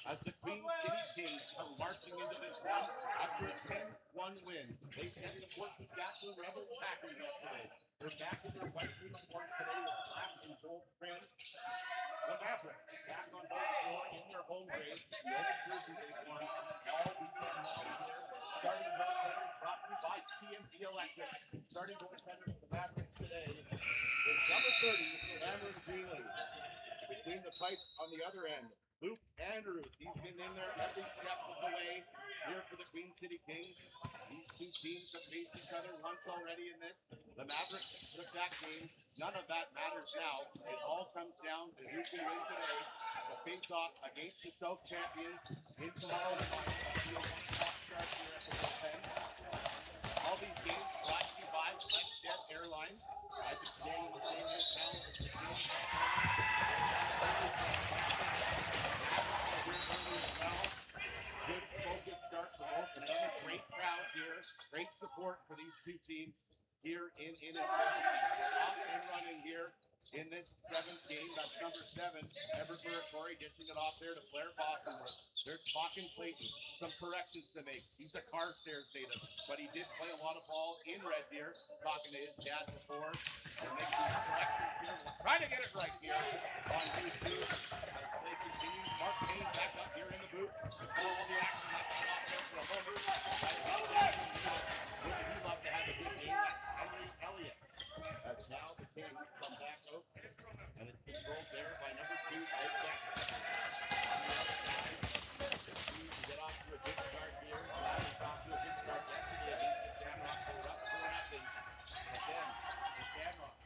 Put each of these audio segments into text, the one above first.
As the Queen City Kings come marching into this one after a 10-1 win. They sent the Fort Saskatchewan Rebels packing yesterday. They're back in their white uniform today with black and gold trim. The Mavericks back on home floor in their home race. The only jersey they've won all weekend long here. Starting goaltender brought to you by CMP Electric. Starting goaltender for the Mavericks today is number 30, Cameron Greenlee. Between the pipes on the other end, Luke Andrews. He's been in there every step of the way here for the Queen City Kings. These two teams have faced each other once already in this. The Mavericks took that game. None of that matters now. It all comes down to who can win today. The face-off against the South champions in tomorrow's final. That'll be a 1 o'clock start here at the bullpen. All these games brought to you by WestJet Airlines. I've been staying in the same hotel as the Kings. Good focused start for both. Another great crowd here. Great support for these two teams here in Innisfil. Off and running here in this 7th game. That's number 7. Everett Buratory dishing it off there to Blair Bossenworth. There's Bakken Clayton. Some corrections to make. He's a Carstairs native, but he did play a lot of ball in Red Deer, talking to his dad before. And make some corrections here. We'll try to get it right here on YouTube as play continues. Mark Payne back up here in the booth to call all the action up and off there for a moment. Wouldn't he love to have a good game? That's Henry Elliott. As now the Kings come back out, and it's controlled there by number 2, Mike Becker. On the other side, the Kings get off to a good start here. Got off to a good start yesterday against the Shamrock. They were up 4-0. But then the Shamrock.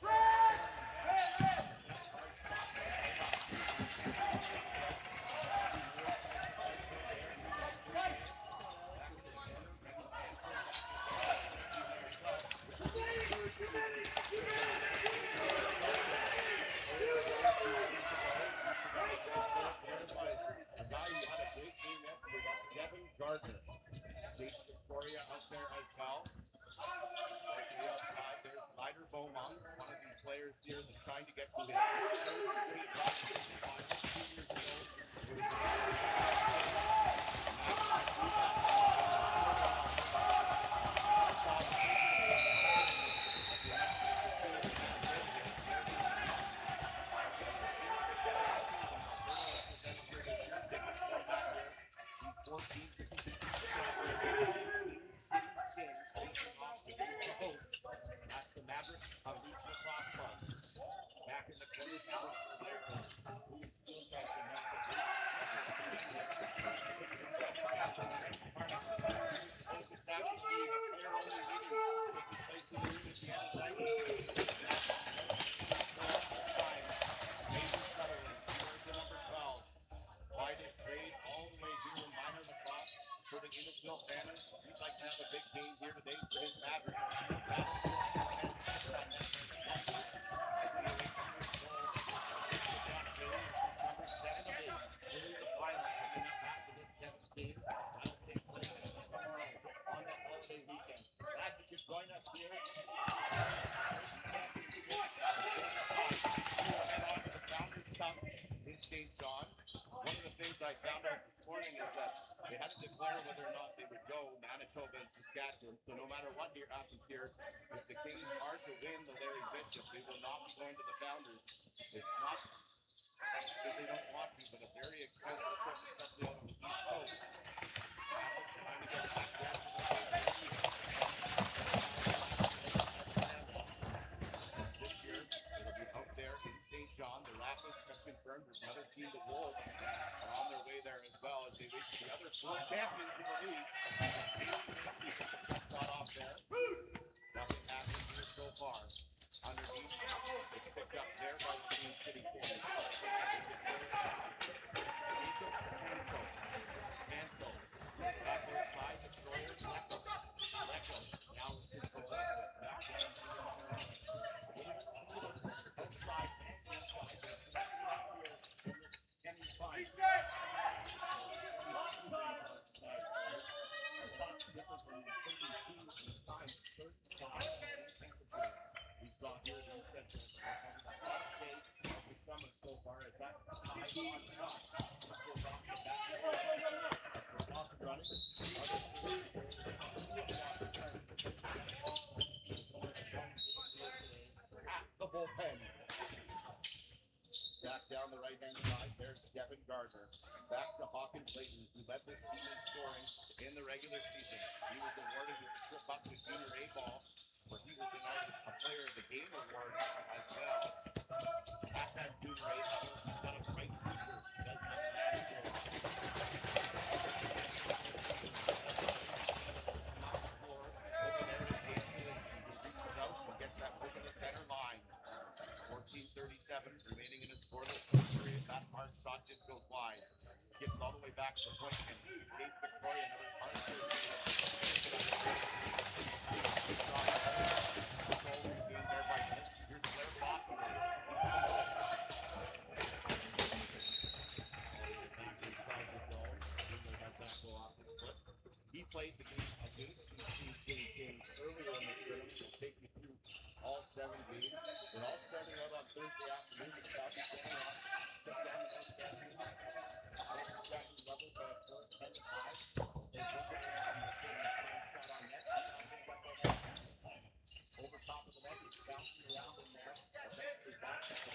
A guy who had a great game yesterday, that's Devin Gardner. Jason Victoria out there as well. Right to the outside, there's Ryder Beaumont, one of these players here that's trying to get to his great run in the finals 2 years ago. It was that's the Mavericks of Regina Lacrosse Club. Back in the corner, Alex Larson, who's still catching up the ball. Focused out to be a player-only meeting, taking place in the room at the end of the night. Nathan Sutherland, here's the number 12. Widest trade all the way here in minor lacrosse for the Innisfil Phantoms. He'd like to have a big game here today for his Mavericks. Glad you could join us here. Head on to the Founders Cup in St. John. One of the things I found out this morning is that they had to declare whether or not they would go Manitoba and Saskatchewan. So no matter what here happens here, if the Kings are to win the Larry Bishop, they will not be going to the Founders. It's not because they don't want to, but a very expensive trip world champions in the league. Shot off there. Nothing happens here so far. Underneath, it's picked up there by the Queen City Kings. Manso. Back there side, Destroyer, Lecco. Now it's in possession. Back there. Outside and inside. Kenny Price. We saw here the summer so far as that high on top. Off and running. At the bullpen. Back down the right-hand side, there's Devin Gardner. Back to Hawkins Layton, who led this team in scoring in the regular season. He was awarded with the Trip Up to Junior A ball, where he was a Player of the Game award as well. At that Junior A level, he's got a bright future. Gets that over the center line. 14:37 remaining in the scoreless period. That hard shot just goes wide. Skips all the way back to the point and Case Victoria, another hard shot. There by here's Blair Boston. He played the game against the City Kings earlier in the scrimmage. We'll take you through all 7 games. They're all starting out on Thursday afternoon. It's about to stand off. Step down the level for a first 10 to 5. They look at shot on net. Over top of the net, it's bouncing around in there. Eventually back to the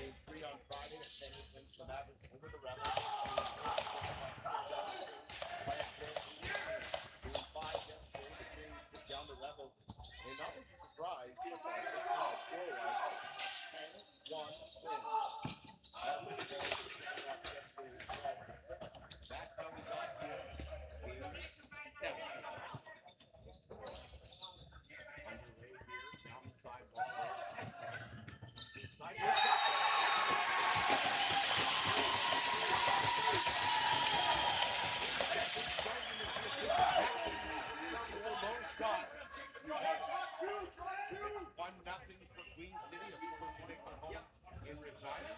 Game 3 on Friday at 10 wins the Mavericks over the Rebels. Doing 5 yesterday, the Kings took down the Rebels. And not with a surprise, score-wise, 10-1 win. That's how we got here. Game 7. Underway here, down the sidewalk. One nothing for Queen City. Of course, they come home in Regina.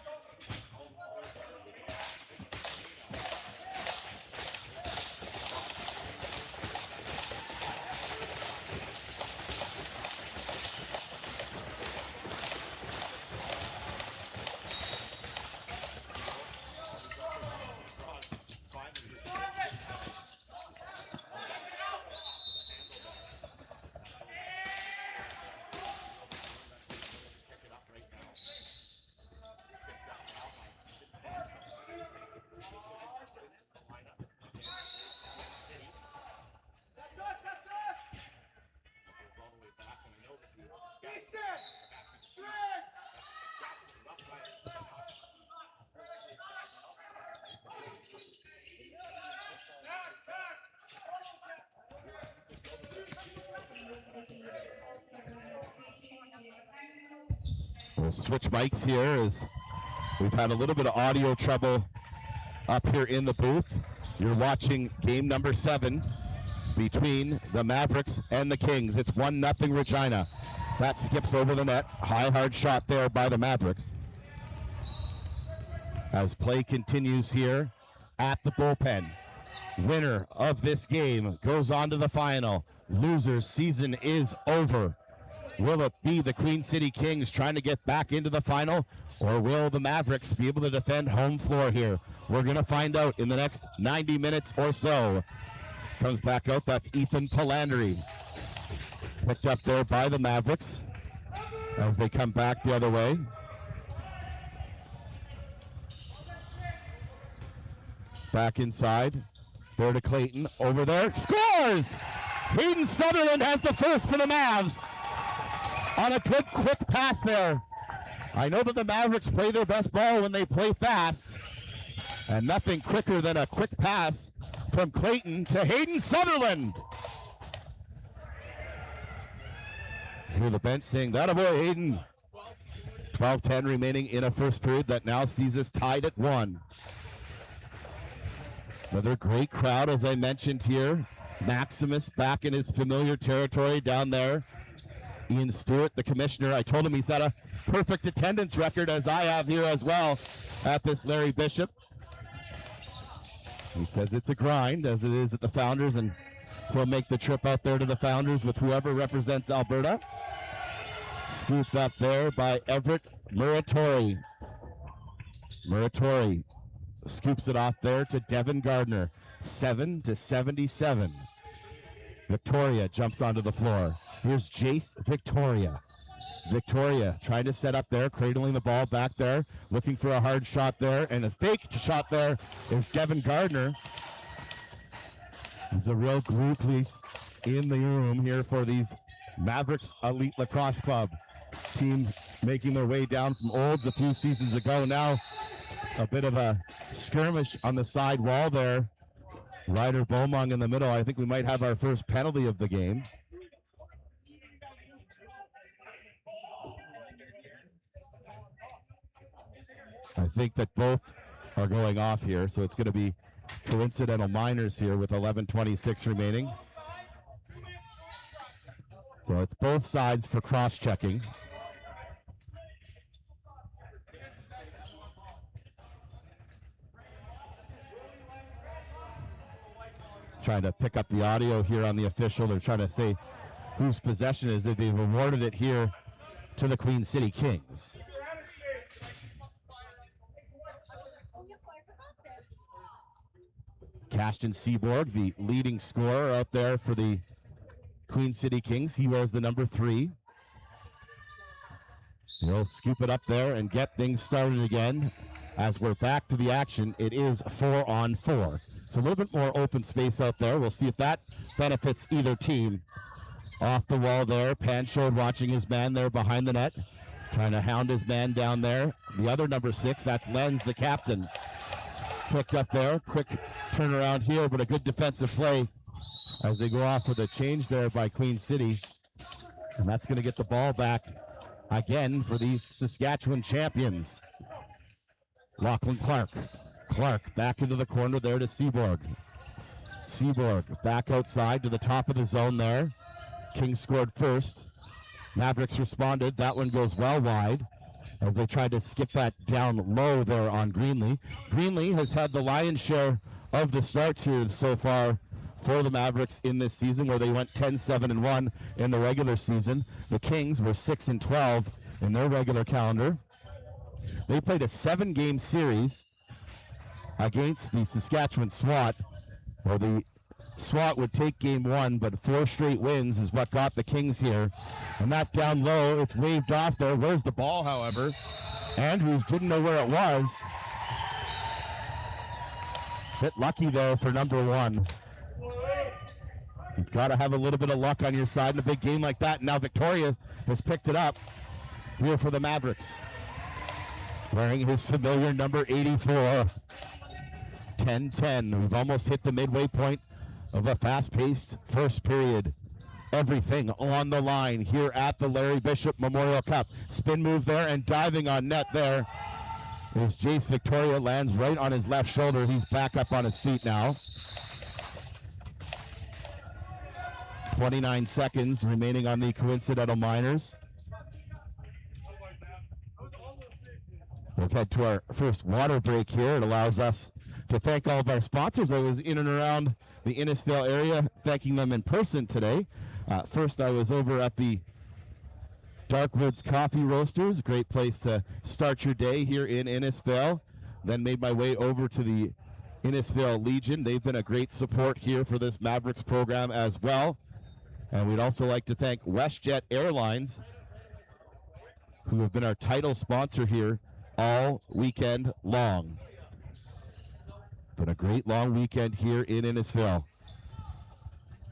We'll switch mics here as we've had a little bit of audio trouble up here in the booth. You're watching game number 7 between the Mavericks and the Kings. It's 1-0 Regina. That skips over the net. High, hard shot there by the Mavericks. As play continues here at the bullpen. Winner of this game goes on to the final. Loser's season is over. Will it be the Queen City Kings trying to get back into the final, or will the Mavericks be able to defend home floor here? We're going to find out in the next 90 minutes or so. Comes back out, that's Ethan Palandry. Picked up there by the Mavericks as they come back the other way. Back inside, there to Clayton, over there, scores! Hayden Sutherland has the first for the Mavs. On a good quick pass there I know that the Mavericks play their best ball when they play fast, and nothing quicker than a quick pass from Clayton to Hayden Sutherland. Hear the bench saying, "That a boy, Hayden." 12-10 remaining in a first period that now sees us tied at 1. Another great crowd, as I mentioned here. Maximus back in his familiar territory down there. Ian Stewart, the commissioner, I told him he's had a perfect attendance record, as I have here as well at this Larry Bishop. He says it's a grind, as it is at the Founders, and he'll make the trip out there to the Founders with whoever represents Alberta. Scooped up there by Everett Muratori. Muratori scoops it off there to Devin Gardner. 7-77. Victoria jumps onto the floor. Here's Jace Victoria. Victoria trying to set up there, cradling the ball back there, looking for a hard shot there, and a fake shot there is Devin Gardner. He's a real glue piece in the room here for these Mavericks Elite Lacrosse Club. Team making their way down from Olds a few seasons ago. Now a bit of a skirmish on the side wall there. Ryder Beaumont in the middle. I think we might have our first penalty of the game. I think that both are going off here, so it's going to be coincidental minors here with 11:26 remaining. So it's both sides for cross-checking. Trying to pick up the audio here on the official. They're trying to say whose possession is it. They've awarded it here to the Queen City Kings. Cashton Seaborg, the leading scorer out there for the Queen City Kings. He wears the number 3. He'll scoop it up there and get things started again. As we're back to the action, it is 4-on-4. So a little bit more open space out there. We'll see if that benefits either team. Off the wall there, Panchode watching his man there behind the net. Trying to hound his man down there. The other number 6, that's Lenz, the captain. Picked up there, quick turnaround here, but a good defensive play as they go off with a change there by Queen City. And that's going to get the ball back again for these Saskatchewan champions. Lachlan Clark. Clark back into the corner there to Seaborg. Seaborg back outside to the top of the zone there. Kings scored first. Mavericks responded. That one goes well wide as they tried to skip that down low there on Greenlee. Greenlee has had the lion's share of the starts here so far for the Mavericks in this season, where they went 10-7-1 in the regular season. The Kings were 6-12 in their regular calendar. They played a 7-game series against the Saskatchewan SWAT, where the SWAT would take game 1, but 4 straight wins is what got the Kings here. And that down low, it's waved off there. Where's the ball, however? Andrews didn't know where it was. Bit lucky there for number 1. You've got to have a little bit of luck on your side in a big game like that. Now Victoria has picked it up here for the Mavericks, wearing his familiar number 84. 10-10. We've almost hit the midway point of a fast-paced first period. Everything on the line here at the Larry Bishop Memorial Cup. Spin move there and diving on net there is Jace Victoria. Lands right on his left shoulder. He's back up on his feet now. 29 seconds remaining on the coincidental minors. We'll head to our first water break here. It allows us to thank all of our sponsors. I was in and around the Innisfail area thanking them in person today. First, I was over at the Darkwoods Coffee Roasters, great place to start your day here in Innisfail. Then made my way over to the Innisfail Legion. They've been a great support here for this Mavericks program as well. And we'd also like to thank WestJet Airlines, who have been our title sponsor here all weekend long. Been a great long weekend here in Innisfail.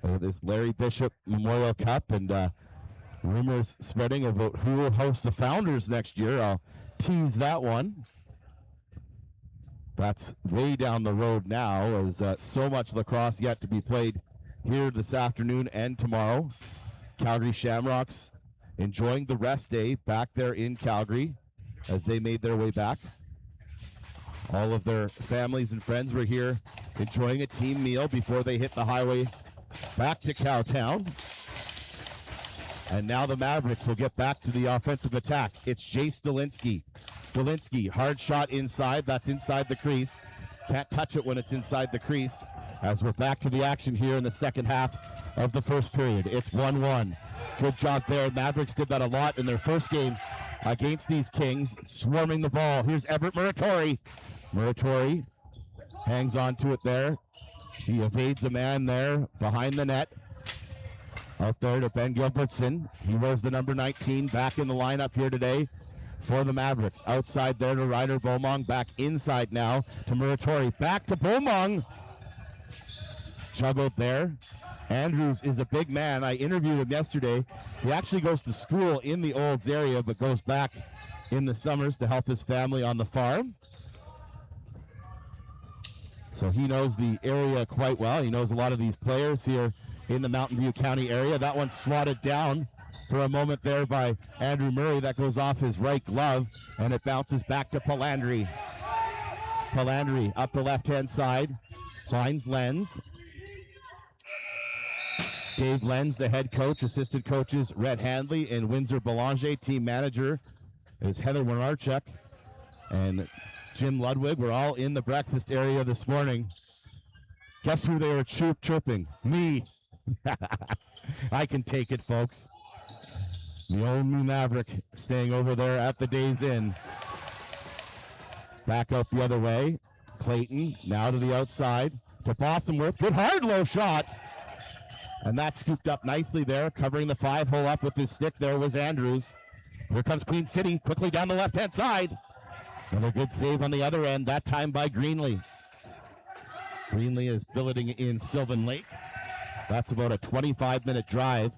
This Larry Bishop Memorial Cup, and Rumors spreading about who will host the Founders next year. I'll tease that one. That's way down the road now, as so much lacrosse yet to be played here this afternoon and tomorrow. Calgary Shamrocks enjoying the rest day back there in Calgary as they made their way back. All of their families and friends were here enjoying a team meal before they hit the highway back to Cowtown. And now the Mavericks will get back to the offensive attack. It's Jace Dolinsky. Dolinsky, hard shot inside. That's inside the crease. Can't touch it when it's inside the crease. As we're back to the action here in the second half of the first period. It's 1-1. Good job there. Mavericks did that a lot in their first game against these Kings, swarming the ball. Here's Everett Muratori. Muratori hangs on to it there. He evades a man there behind the net. Out there to Ben Gilbertson. He was the number 19 back in the lineup here today for the Mavericks. Outside there to Ryder Beaumont. Back inside now to Muratori. Back to Beaumont. Juggled there. Andrews is a big man. I interviewed him yesterday. He actually goes to school in the Olds area, but goes back in the summers to help his family on the farm. So he knows the area quite well. He knows a lot of these players here in the Mountain View County area. That one's swatted down for a moment there by Andrew Murray. That goes off his right glove, and it bounces back to Palandri. Palandri up the left-hand side, finds Lenz. Dave Lenz, the head coach, assistant coaches Rhett Handley and Windsor Belanger. Team manager is Heather Winarchuk and Jim Ludwig. We're all in the breakfast area this morning. Guess who they were chirping? Me. I can take it, folks. The only Maverick staying over there at the Days Inn. Back up the other way. Clayton now to the outside to Bossenworth. Good hard low shot. And that scooped up nicely there. Covering the 5-hole up with his stick there was Andrews. Here comes Queen City quickly down the left-hand side. Another good save on the other end, that time by Greenlee. Greenlee is billeting in Sylvan Lake. That's about a 25-minute drive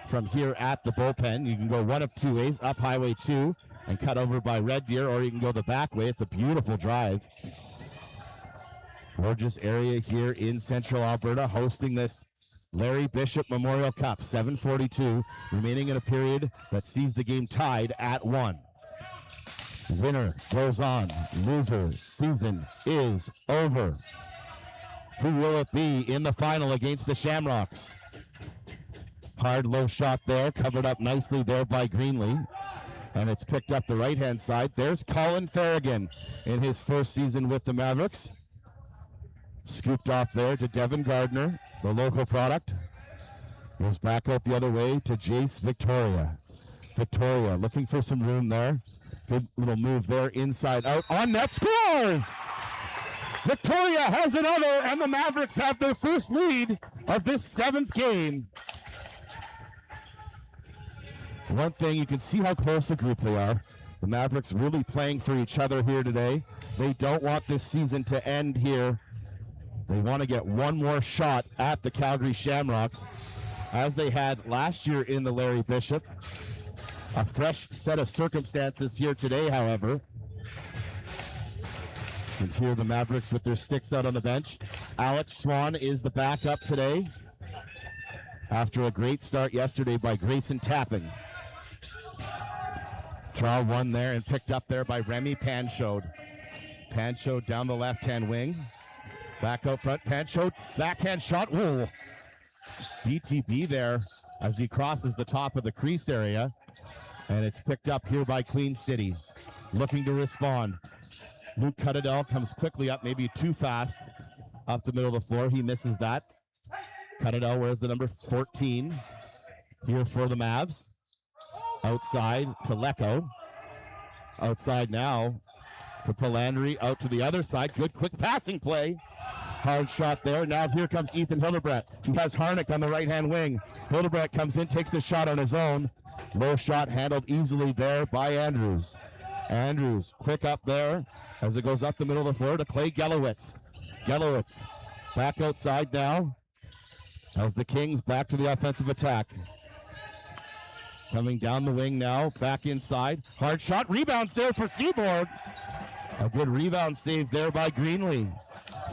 from here at the bullpen. You can go one of two ways, up Highway 2 and cut over by Red Deer, or you can go the back way. It's a beautiful drive. Gorgeous area here in Central Alberta, hosting this Larry Bishop Memorial Cup. 7:42 remaining in a period that sees the game tied at 1. Winner goes on. Loser season is over. Who will it be in the final against the Shamrocks? Hard low shot there, covered up nicely there by Greenlee. And it's picked up the right-hand side. There's Colin Farragon in his first season with the Mavericks. Scooped off there to Devin Gardner, the local product. Goes back out the other way to Jace Victoria. Victoria looking for some room there. Good little move there, inside out, on net, scores! Victoria has another, and the Mavericks have their first lead of this 7th game. One thing, you can see how close a group they are. The Mavericks really playing for each other here today. They don't want this season to end here. They want to get one more shot at the Calgary Shamrocks, as they had last year in the Larry Bishop. A fresh set of circumstances here today, however. You can hear the Mavericks with their sticks out on the bench. Alex Swan is the backup today after a great start yesterday by Grayson Tapping. Trial one there and picked up there by Remy Panchode. Panchode down the left-hand wing. Back out front, Panchode, backhand shot. Ooh. BTB there as he crosses the top of the crease area. And it's picked up here by Queen City. Looking to respond. Luke Cuttadell comes quickly up, maybe too fast, up the middle of the floor. He misses that. Cuttadell wears the number 14 here for the Mavs. Outside to Lecco. Outside now to Palandri, out to the other side. Good quick passing play. Hard shot there. Now here comes Ethan Hildebrandt. He has Harnick on the right-hand wing. Hildebrandt comes in, takes the shot on his own. Low shot handled easily there by Andrews. Andrews quick up there as it goes up the middle of the floor to Clay Gelowitz. Gelowitz back outside now as the Kings back to the offensive attack. Coming down the wing now, back inside. Hard shot, rebounds there for Seaborg. A good rebound save there by Greenlee.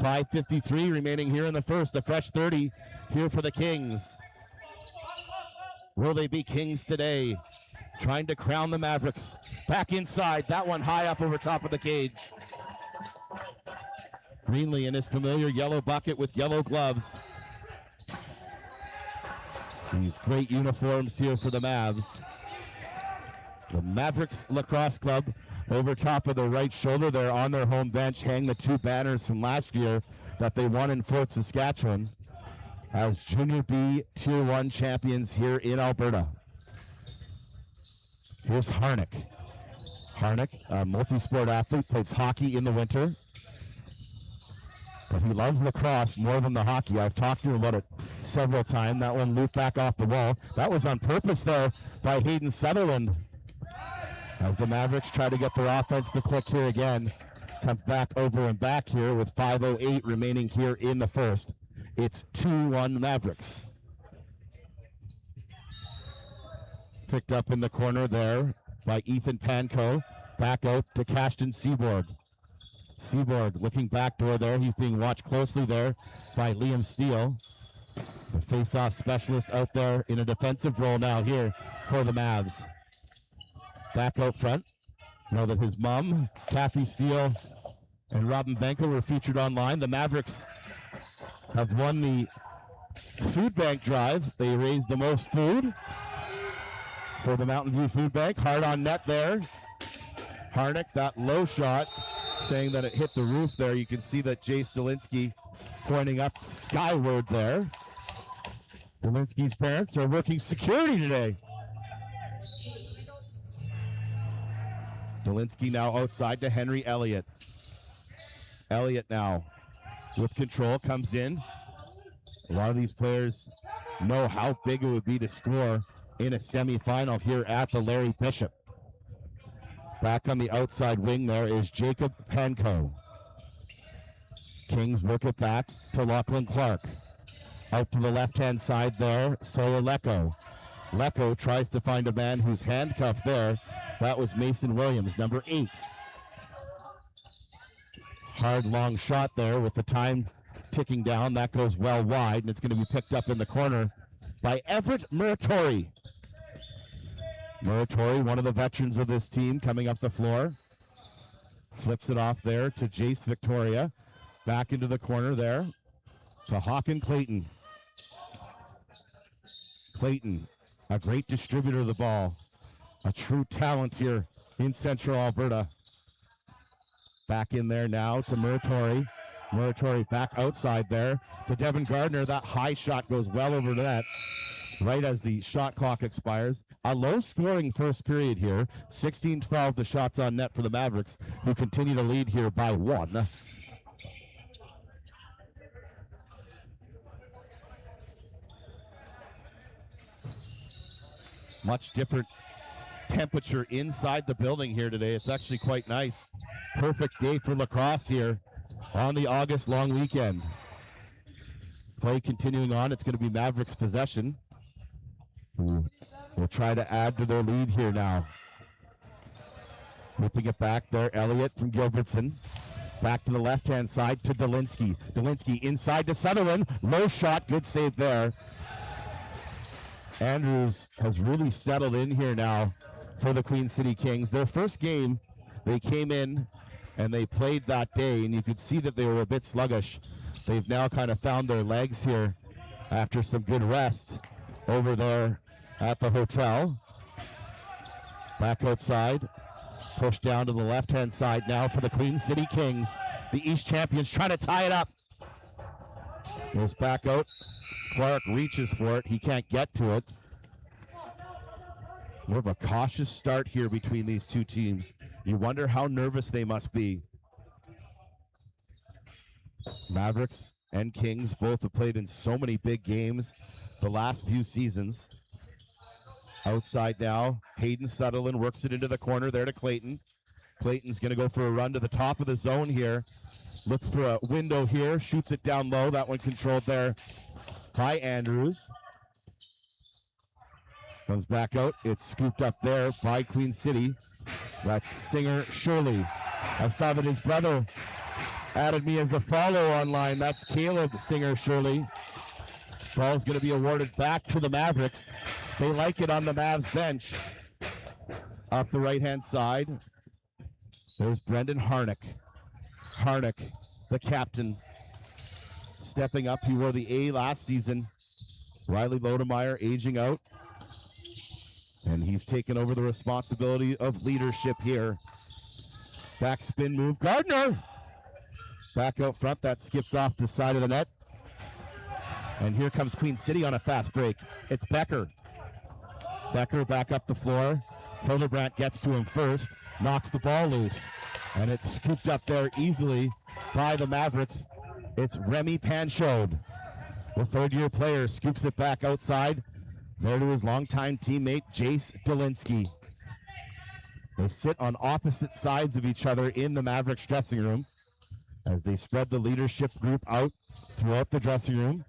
5:53 remaining here in the first. A fresh 30 here for the Kings. Will they be Kings today? Trying to crown the Mavericks. Back inside, that one high up over top of the cage. Greenlee in his familiar yellow bucket with yellow gloves. These great uniforms here for the Mavs. The Mavericks Lacrosse Club over top of the right shoulder there on their home bench hang the two banners from last year that they won in Fort Saskatchewan as Junior B Tier 1 champions here in Alberta. Here's Harnick. Harnick, a multi-sport athlete, plays hockey in the winter. But he loves lacrosse more than the hockey. I've talked to him about it several times. That one looped back off the wall. That was on purpose, though, by Hayden Sutherland. As the Mavericks try to get their offense to click here again. Comes back over and back here with 5:08 remaining here in the first. It's 2-1 Mavericks. Picked up in the corner there by Ethan Pankow. Back out to Cashton Seaborg. Seaborg looking backdoor there. He's being watched closely there by Liam Steele. The face-off specialist out there in a defensive role now here for the Mavs. Back out front. Know that his mom, Kathy Steele, and Robin Benko were featured online. The Mavericks have won the food bank drive. They raised the most food for the Mountain View Food Bank. Hard on net there. Harnick, that low shot, saying that it hit the roof there. You can see that Jace Dolinsky pointing up skyward there. Dolinsky's parents are working security today. Dolinsky now outside to Henry Elliott. Elliott now with control comes in. A lot of these players know how big it would be to score in a semifinal here at the Larry Bishop. Back on the outside wing there is Jacob Pankow. Kings work it back to Lachlan Clark. Out to the left-hand side there, Sawyer Lecco. Lecco tries to find a man who's handcuffed there. That was Mason Williams, number 8. Hard long shot there with the time ticking down. That goes well wide, and it's going to be picked up in the corner by Everett Muratori. Muratori, one of the veterans of this team, coming up the floor. Flips it off there to Jace Victoria. Back into the corner there to Hawken Clayton. Clayton, a great distributor of the ball. A true talent here in Central Alberta. Back in there now to Muratori. Muratori back outside there to Devin Gardner. That high shot goes well over the net right as the shot clock expires. A low-scoring first period here. 16-12 the shots on net for the Mavericks, who continue to lead here by 1. Much different temperature inside the building here today. It's actually quite nice. Perfect day for lacrosse here on the August long weekend. Play continuing on. It's going to be Mavericks possession. We'll try to add to their lead here now. Whipping it back there, Elliott from Gilbertson. Back to the left-hand side to Dolinsky. Dolinsky inside to Sutherland. Low shot, good save there. Andrews has really settled in here now for the Queen City Kings. Their first game, they came in and they played that day, and you could see that they were a bit sluggish. They've now kind of found their legs here after some good rest over there at the hotel. Back outside, pushed down to the left-hand side now for the Queen City Kings. The East champions trying to tie it up. Goes back out. Clark reaches for it. He can't get to it. More of a cautious start here between these two teams. You wonder how nervous they must be. Mavericks and Kings both have played in so many big games the last few seasons. Outside now, Hayden Sutherland works it into the corner there to Clayton. Clayton's going to go for a run to the top of the zone here. Looks for a window here, shoots it down low. That one controlled there by Andrews. Comes back out. It's scooped up there by Queen City. That's Singer Shirley. I saw that his brother added me as a follow online. That's Caleb Singer Shirley. Ball's going to be awarded back to the Mavericks. They like it on the Mavs bench. Up the right-hand side, there's Brendan Harnick. Harnick, the captain, stepping up. He wore the A last season. Riley Lodemeyer aging out. And he's taken over the responsibility of leadership here. Backspin move. Gardner! Back out front. That skips off the side of the net. And here comes Queen City on a fast break. It's Becker. Becker back up the floor. Hildebrandt gets to him first. Knocks the ball loose. And it's scooped up there easily by the Mavericks. It's Remy Panchode. The third-year player scoops it back outside. There to his longtime teammate, Jace Dolinsky. They sit on opposite sides of each other in the Mavericks dressing room as they spread the leadership group out throughout the dressing room.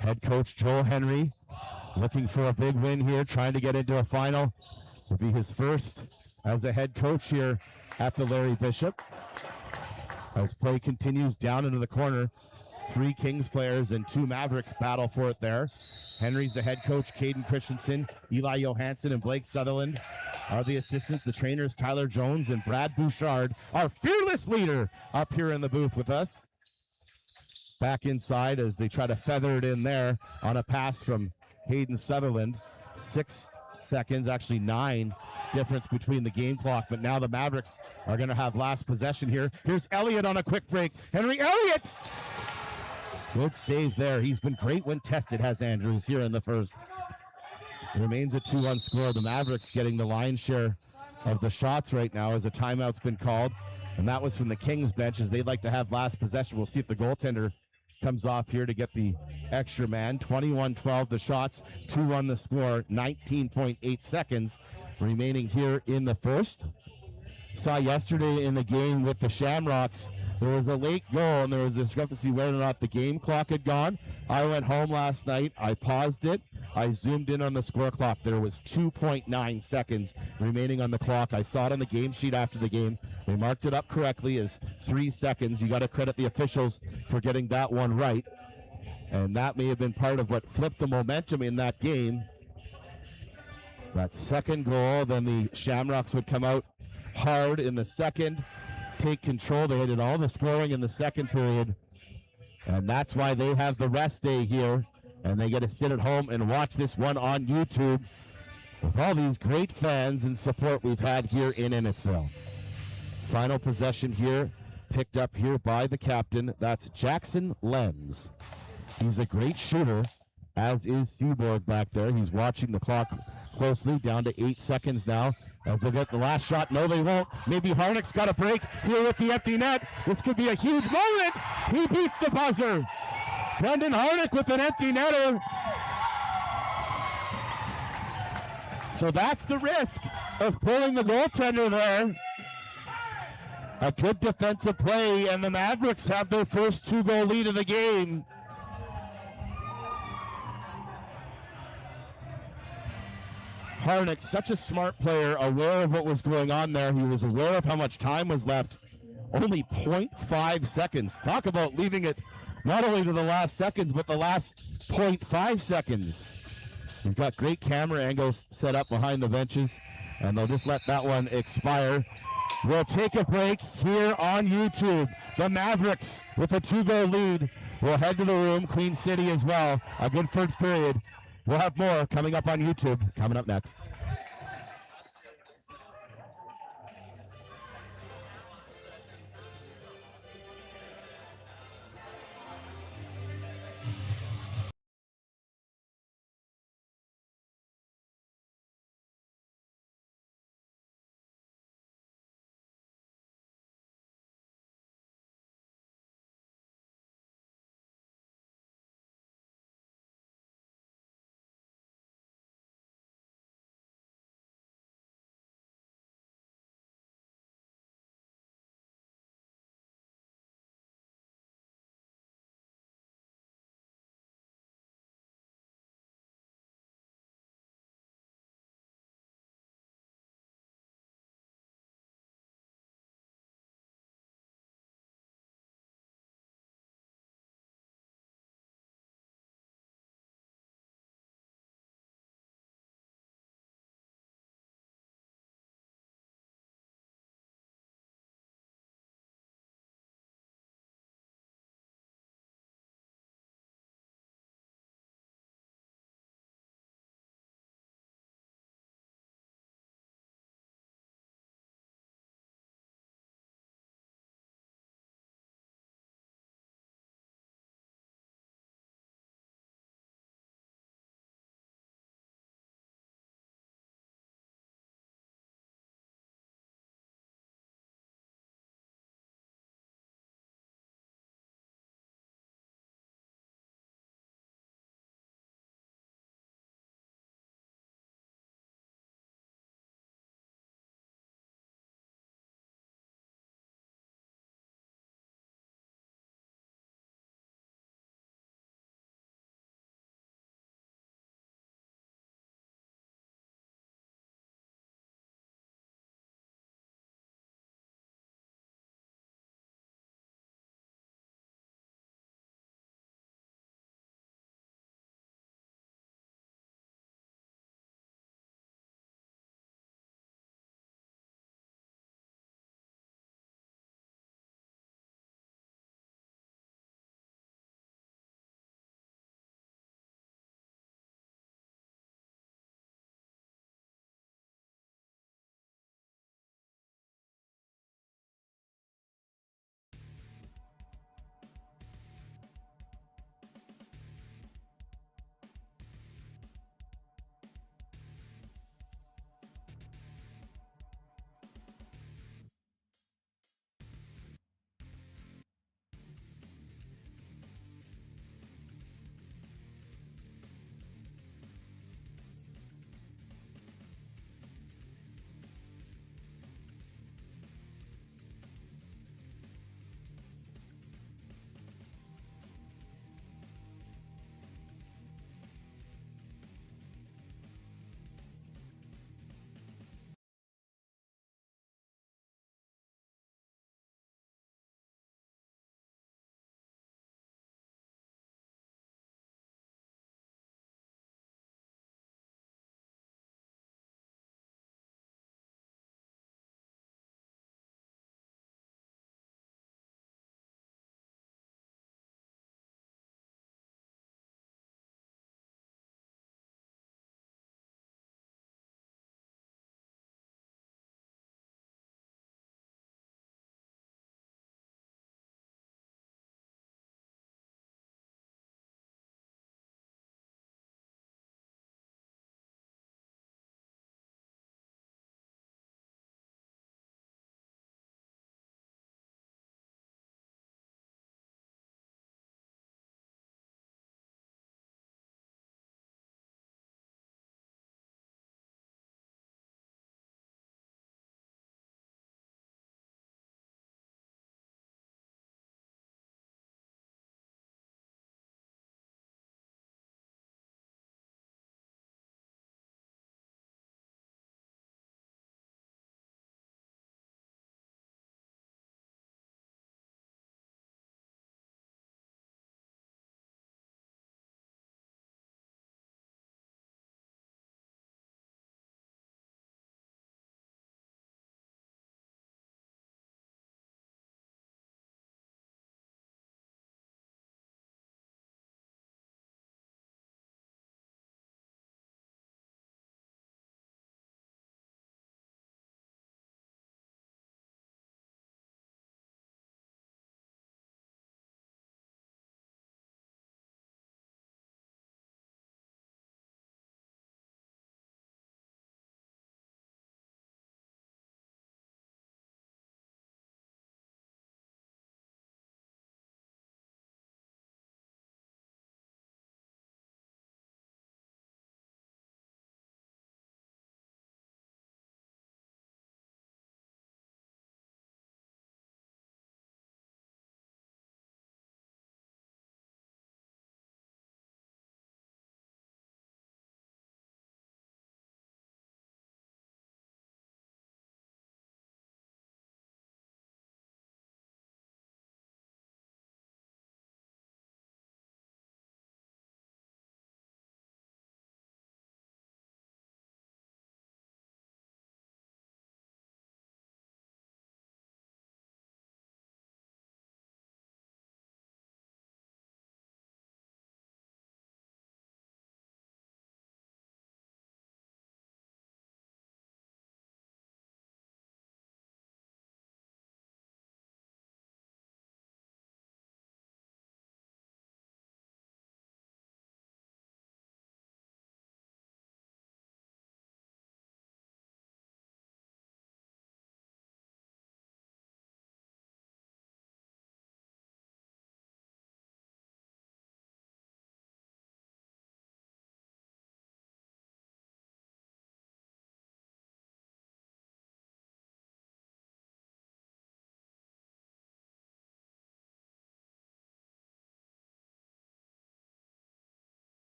Head coach Joel Henry looking for a big win here, trying to get into a final. Will be his first as a head coach here at the Larry Bishop. As play continues down into the corner, 3 Kings players and 2 Mavericks battle for it there. Henry's the head coach. Caden Christensen, Eli Johansson, and Blake Sutherland are the assistants. The trainers, Tyler Jones and Brad Bouchard, our fearless leader, up here in the booth with us. Back inside as they try to feather it in there on a pass from Hayden Sutherland. 6 seconds, actually 9 difference between the game clock, but now the Mavericks are going to have last possession here. Here's Elliott on a quick break. Henry Elliott! Good save there. He's been great when tested, has Andrews here in the first. It remains a 2-1 score. The Mavericks getting the lion's share of the shots right now as a timeout's been called, and that was from the Kings bench as they'd like to have last possession. We'll see if the goaltender comes off here to get the extra man. 21-12 the shots, 2-1 the score, 19.8 seconds remaining here in the first. Saw yesterday in the game with the Shamrocks, there was a late goal and there was a discrepancy whether or not the game clock had gone. I went home last night, I paused it, I zoomed in on the score clock. There was 2.9 seconds remaining on the clock. I saw it on the game sheet after the game. They marked it up correctly as 3 seconds. You got to credit the officials for getting that one right. And that may have been part of what flipped the momentum in that game. That second goal, then the Shamrocks would come out hard in the second, take control. They did all the scoring in the second period, and that's why they have the rest day here, and they get to sit at home and watch this one on YouTube with all these great fans and support we've had here in Innisfil. Final possession here, picked up here by the captain. That's Jackson Lenz. He's a great shooter, as is Seaborg back there. He's watching the clock closely, down to 8 seconds now. As they get the last shot, no they won't. Maybe Harnick's got a break here with the empty net. This could be a huge moment. He beats the buzzer. Brendan Harnick with an empty netter. So that's the risk of pulling the goaltender there. A good defensive play, and the Mavericks have their first 2-goal lead of the game. Harnick, such a smart player, aware of what was going on there. He was aware of how much time was left. Only 0.5 seconds. Talk about leaving it not only to the last seconds, but the last 0.5 seconds. He's got great camera angles set up behind the benches, and they'll just let that one expire. We'll take a break here on YouTube. The Mavericks with a 2-goal lead. We'll head to the room, Queen City as well. A good first period. We'll have more coming up on YouTube, coming up next.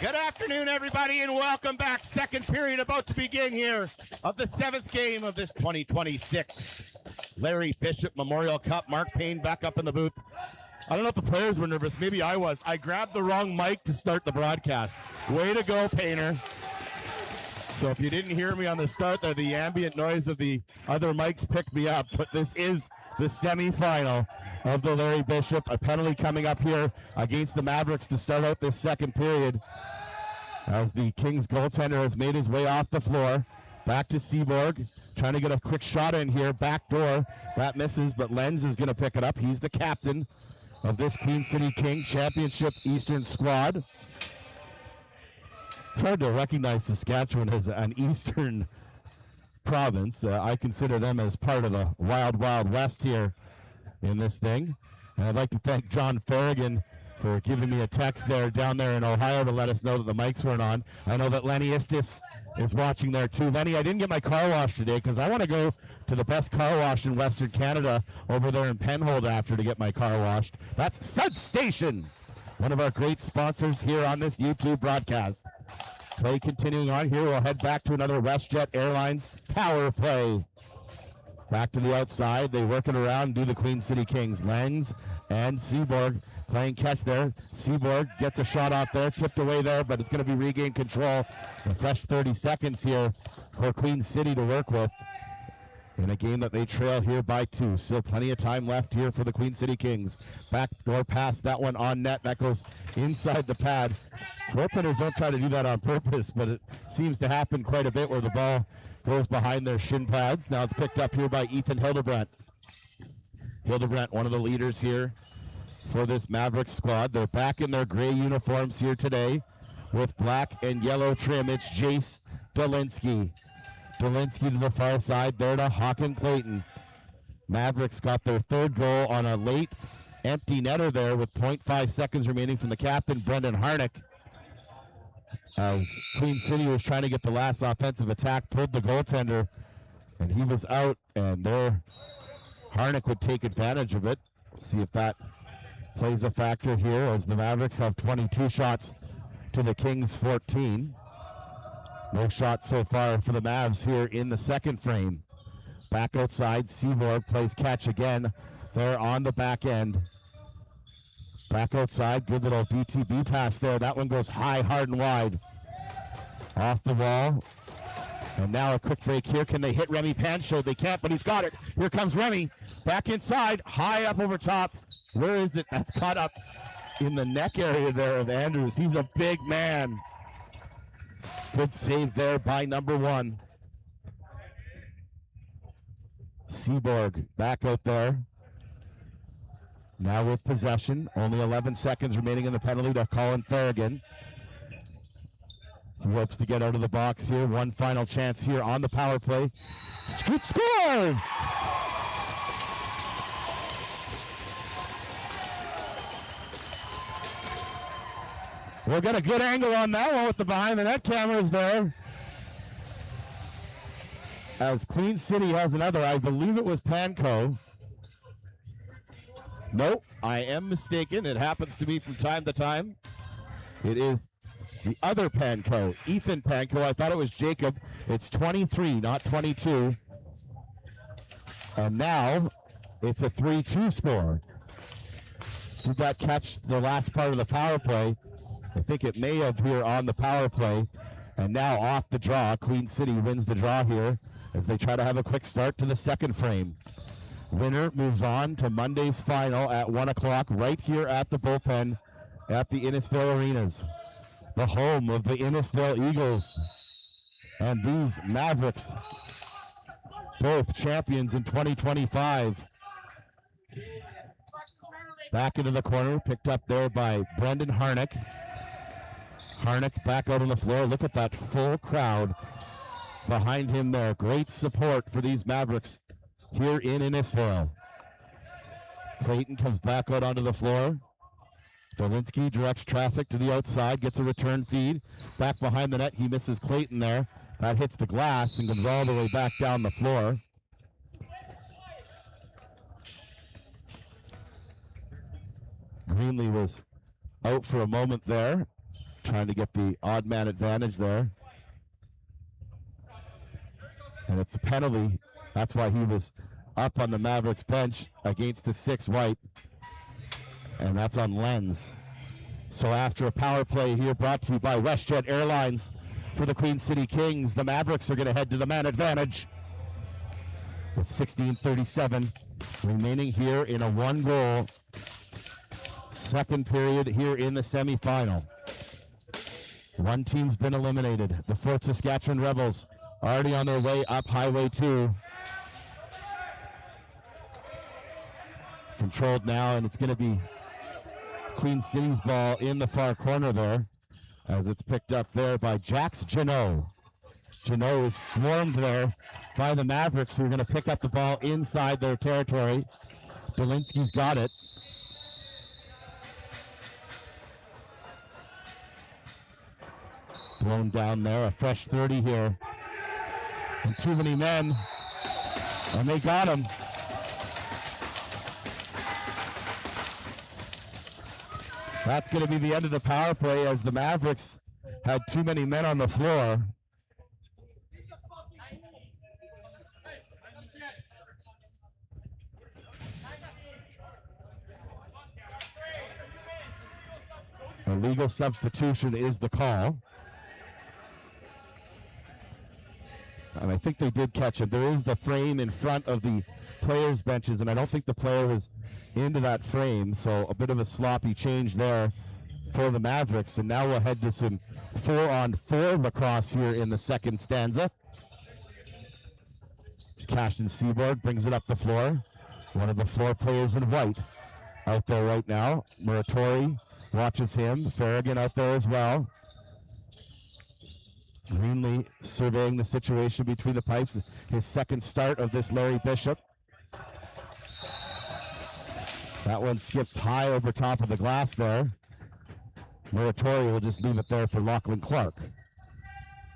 Good afternoon, everybody, and welcome back. Second period about to begin here of the 7th game of this 2026 Larry Bishop Memorial Cup. Mark Payne back up in the booth. I don't know if the players were nervous. Maybe I was. I grabbed the wrong mic to start the broadcast. Way to go, Painter. So if you didn't hear me on the start there, the ambient noise of the other mics picked me up. But this is the semifinal of the Larry Bishop. A penalty coming up here against the Mavericks to start out this second period, as the Kings goaltender has made his way off the floor. Back to Seaborg, trying to get a quick shot in here. Back door, that misses, but Lenz is going to pick it up. He's the captain of this Queen City King Championship Eastern squad. It's hard to recognize Saskatchewan as an Eastern province. I consider them as part of the Wild Wild West here in this thing. And I'd like to thank John Farragon for giving me a text there down there in Ohio to let us know that the mics weren't on. I know that Lenny Istis is watching there too. Lenny, I didn't get my car washed today because I want to go to the best car wash in Western Canada over there in Penhold after to get my car washed. That's Sud Station, one of our great sponsors here on this YouTube broadcast. Play continuing on here. We'll head back to another WestJet Airlines power play. Back to the outside. They work it around, do the Queen City Kings. Lenz and Seaborg playing catch there. Seaborg gets a shot off there, tipped away there, but it's going to be regained control. A fresh 30 seconds here for Queen City to work with in a game that they trail here by 2. Still plenty of time left here for the Queen City Kings. Backdoor pass, that one on net. That goes inside the pad. Goaltenders don't try to do that on purpose, but it seems to happen quite a bit where the ball goes behind their shin pads. Now it's picked up here by Ethan Hildebrandt. Hildebrandt, one of the leaders here for this Mavericks squad. They're back in their gray uniforms here today with black and yellow trim. It's Jace Dolinsky. Dolinsky to the far side there to Hawken Clayton. Mavericks got their third goal on a late empty netter there with 0.5 seconds remaining from the captain, Brendan Harnick. As Queen City was trying to get the last offensive attack, pulled the goaltender, and he was out, and there Harnick would take advantage of it. See if that plays a factor here as the Mavericks have 22 shots to the Kings 14. No shots so far for the Mavs here in the second frame. Back outside, Seaborg plays catch again there on the back end. Back outside, good little BTB pass there. That one goes high, hard, and wide. Off the wall. And now a quick break here. Can they hit Remy Pancho? They can't, but he's got it. Here comes Remy. Back inside, high up over top. Where is it? That's caught up in the neck area there of Andrews. He's a big man. Good save there by number 1. Seaborg back out there. Now with possession. Only 11 seconds remaining in the penalty to Colin Farragon. He hopes to get out of the box here. One final chance here on the power play. Scoot scores! We'll get a good angle on that one with the behind the net cameras there. As Queen City has another, I believe it was Panko. Nope, I am mistaken. It happens to me from time to time. It is the other Panko, Ethan Panko. I thought it was Jacob. It's 23, not 22. And now it's a 3-2 score. Did that catch the last part of the power play? I think it may have here on the power play. And now off the draw, Queen City wins the draw here as they try to have a quick start to the second frame. Winner moves on to Monday's final at 1 o'clock right here at the bullpen at the Innisfil Arenas, the home of the Innisfil Eagles. And these Mavericks, both champions in 2025. Back into the corner, picked up there by Brendan Harnick. Harnick back out on the floor. Look at that full crowd behind him there. Great support for these Mavericks here in Innisfil. Clayton comes back out onto the floor. Dolinsky directs traffic to the outside, gets a return feed. Back behind the net, he misses Clayton there. That hits the glass and goes all the way back down the floor. Greenlee was out for a moment there. trying to get the odd man advantage there. And it's a penalty. That's why he was up on the Mavericks bench against the 6 white. And that's on Lenz. So after a power play here brought to you by WestJet Airlines for the Queen City Kings, the Mavericks are going to head to the man advantage with 16:37 remaining here in a 1-goal second period here in the semifinal. One team's been eliminated. The Fort Saskatchewan Rebels already on their way up Highway 2. Controlled now, and it's going to be Queen City's ball in the far corner there as it's picked up there by Jax Janot. Janot is swarmed there by the Mavericks, who are going to pick up the ball inside their territory. Dolinsky's got it. Blown down there, a fresh 30 here. And too many men, and they got him. That's going to be the end of the power play as the Mavericks had too many men on the floor. A legal substitution is the call. And I think they did catch it. There is the frame in front of the players' benches, and I don't think the player was into that frame, so a bit of a sloppy change there for the Mavericks. And now we'll head to some 4-on-4 lacrosse here in the second stanza. Cashton Seaboard brings it up the floor. One of the floor players in white out there right now. Muratori watches him. Farragon out there as well. Greenlee surveying the situation between the pipes. His second start of this Larry Bishop. That one skips high over top of the glass there. Muratori will just leave it there for Lachlan Clark.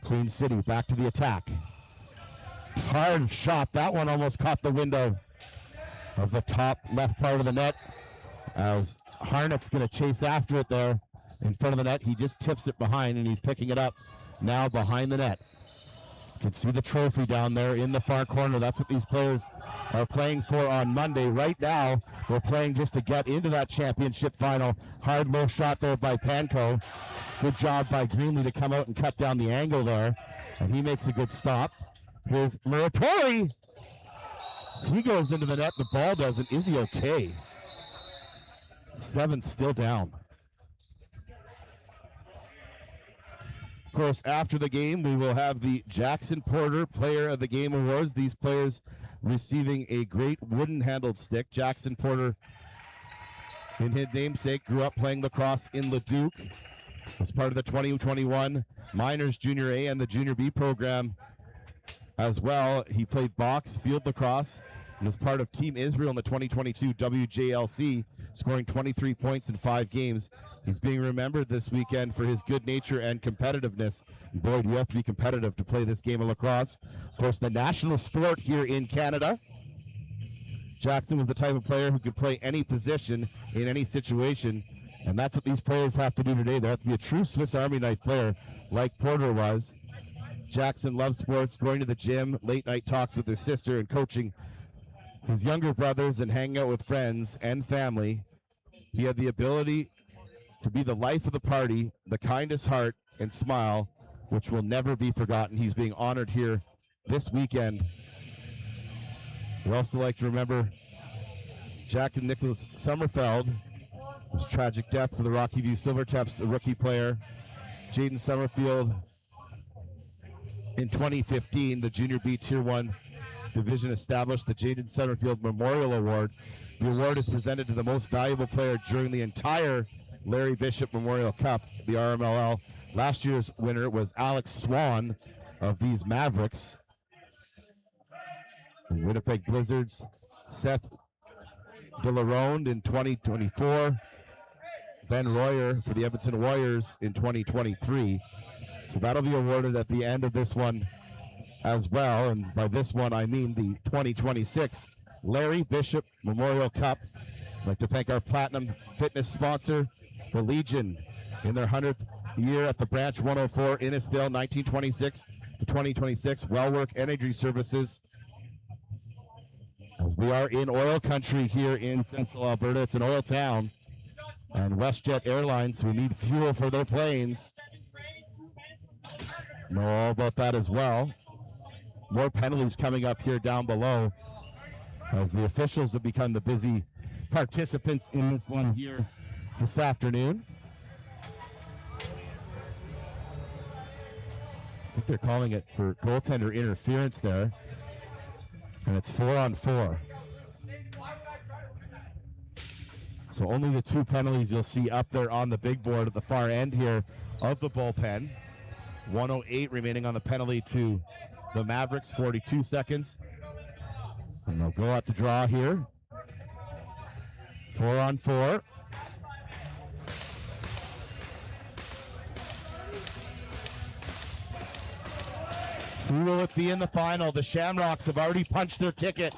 Queen City back to the attack. Hard shot. That one almost caught the window of the top left part of the net. As Harnick's going to chase after it there in front of the net. He just tips it behind, and he's picking it up now behind the net. You can see the trophy down there in the far corner. That's what these players are playing for on Monday. Right now, they're playing just to get into that championship final. Hard low shot there by Panko. Good job by Greenlee to come out and cut down the angle there. And he makes a good stop. Here's Muratori. He goes into the net. The ball doesn't. Is he okay? 7 still down. Of course, after the game, we will have the Jackson Porter Player of the Game Awards. These players receiving a great wooden-handled stick. Jackson Porter, in his namesake, grew up playing lacrosse in Leduc. Was part of the 2021 Minors Junior A and the Junior B program as well. He played box, field lacrosse, and was part of Team Israel in the 2022 WJLC, scoring 23 points in 5 games. He's being remembered this weekend for his good nature and competitiveness. And boy, do you have to be competitive to play this game of lacrosse. Of course, the national sport here in Canada. Jackson was the type of player who could play any position in any situation, and that's what these players have to do today. They have to be a true Swiss Army knife player like Porter was. Jackson loves sports, going to the gym, late night talks with his sister, and coaching his younger brothers and hanging out with friends and family. He had the ability to be the life of the party, the kindest heart and smile, which will never be forgotten. He's being honored here this weekend. We also like to remember Jack and Nicholas Sommerfeld, his tragic death for the Rocky View Silvertips, a rookie player. Jaden Summerfield, in 2015, the Junior B Tier 1 division established the Jaden Summerfield Memorial Award. The award is presented to the most valuable player during the entire Larry Bishop Memorial Cup, the RMLL. Last year's winner was Alex Swan of these Mavericks. The Winnipeg Blizzards, Seth DeLaronde in 2024. Ben Royer for the Edmonton Warriors in 2023. So that'll be awarded at the end of this one as well. And by this one, I mean the 2026 Larry Bishop Memorial Cup. I'd like to thank our Platinum Fitness sponsor, the Legion, in their 100th year at the Branch 104 Innisfil, 1926 to 2026. Wellwork Energy Services. As we are in oil country here in central Alberta, it's an oil town. And WestJet Airlines, who need fuel for their planes, know all about that as well. More penalties coming up here down below as the officials have become the busy participants in this one here this afternoon. I think they're calling it for goaltender interference there. And it's 4-on-4. So only the two penalties you'll see up there on the big board at the far end here of the bullpen. 1:08 remaining on the penalty to the Mavericks, 42 seconds. And they'll go out to draw here. 4-on-4. Who will it be in the final? The Shamrocks have already punched their ticket.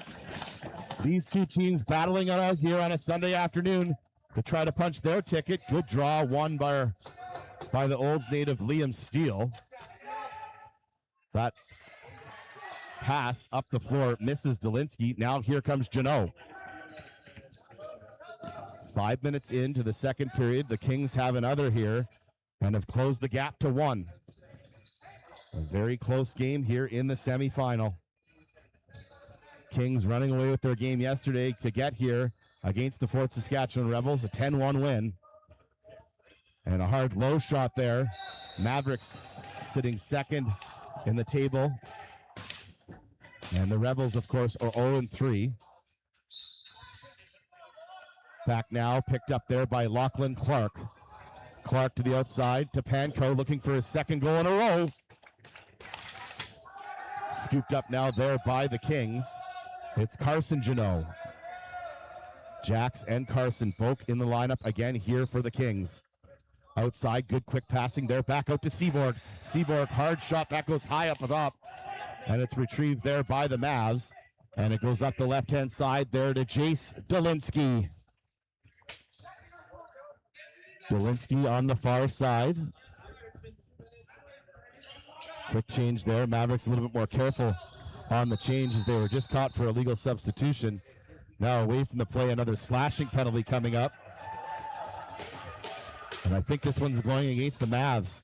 These two teams battling it out here on a Sunday afternoon to try to punch their ticket. Good draw, won by the Olds native Liam Steele. That pass up the floor misses Delinsky. Now here comes Janot. 5 minutes into the second period. The Kings have another here and have closed the gap to 1. A very close game here in the semifinal. Kings running away with their game yesterday to get here against the Fort Saskatchewan Rebels, a 10-1 win. And a hard low shot there. Mavericks sitting second in the table. And the Rebels, of course, are 0-3. Back now, picked up there by Lachlan Clark. Clark to the outside to Panko, looking for his second goal in a row. Scooped up now there by the Kings. It's Carson Janot. Jax and Carson both in the lineup again here for the Kings. Outside, good quick passing there. Back out to Seaborg. Seaborg, hard shot. That goes high up the top. And it's retrieved there by the Mavs. And it goes up the left-hand side there to Jace Delinsky. Delinsky on the far side. Quick change there. Mavericks a little bit more careful on the change as they were just caught for a illegal substitution. Now away from the play, another slashing penalty coming up. And I think this one's going against the Mavs.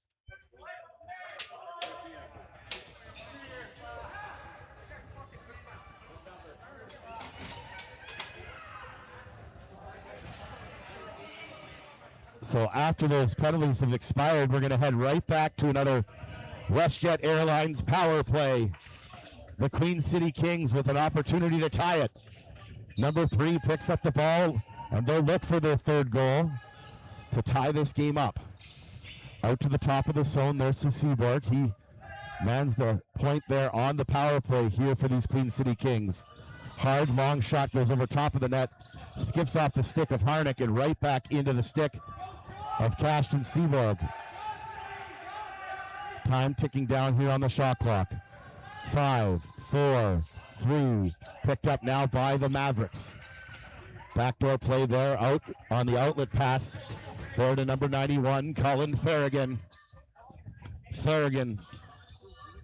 So after those penalties have expired, we're going to head right back to another WestJet Airlines power play. The Queen City Kings with an opportunity to tie it. Number 3 picks up the ball, and they'll look for their third goal to tie this game up. Out to the top of the zone, there's Seaborg. He mans the point there on the power play here for these Queen City Kings. Hard, long shot goes over top of the net, skips off the stick of Harnick and right back into the stick of Cashton Seaborg. Time ticking down here on the shot clock. 5, 4, 3. Picked up now by the Mavericks. Backdoor play there out on the outlet pass. There to number 91, Colin Farragon. Farragon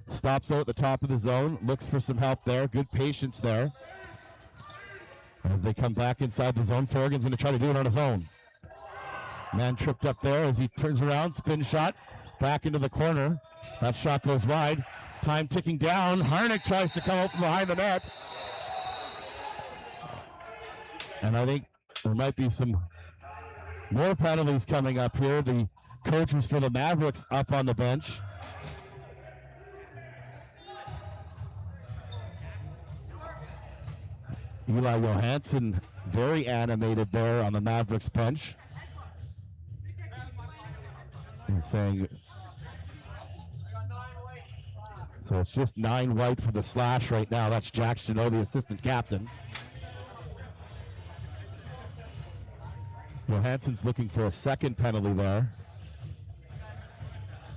stops out at the top of the zone, looks for some help there. Good patience there. As they come back inside the zone, Farragon's going to try to do it on his own. Man tripped up there as he turns around, spin shot, back into the corner. That shot goes wide. Time ticking down. Harnick tries to come up from behind the net. And I think there might be some more penalties coming up here. The coaches for the Mavericks up on the bench. Eli Johansson very animated there on the Mavericks bench. He's saying, so it's just 9 white for the slash right now. That's Jack Janot, the assistant captain. Johansson's looking for a second penalty there.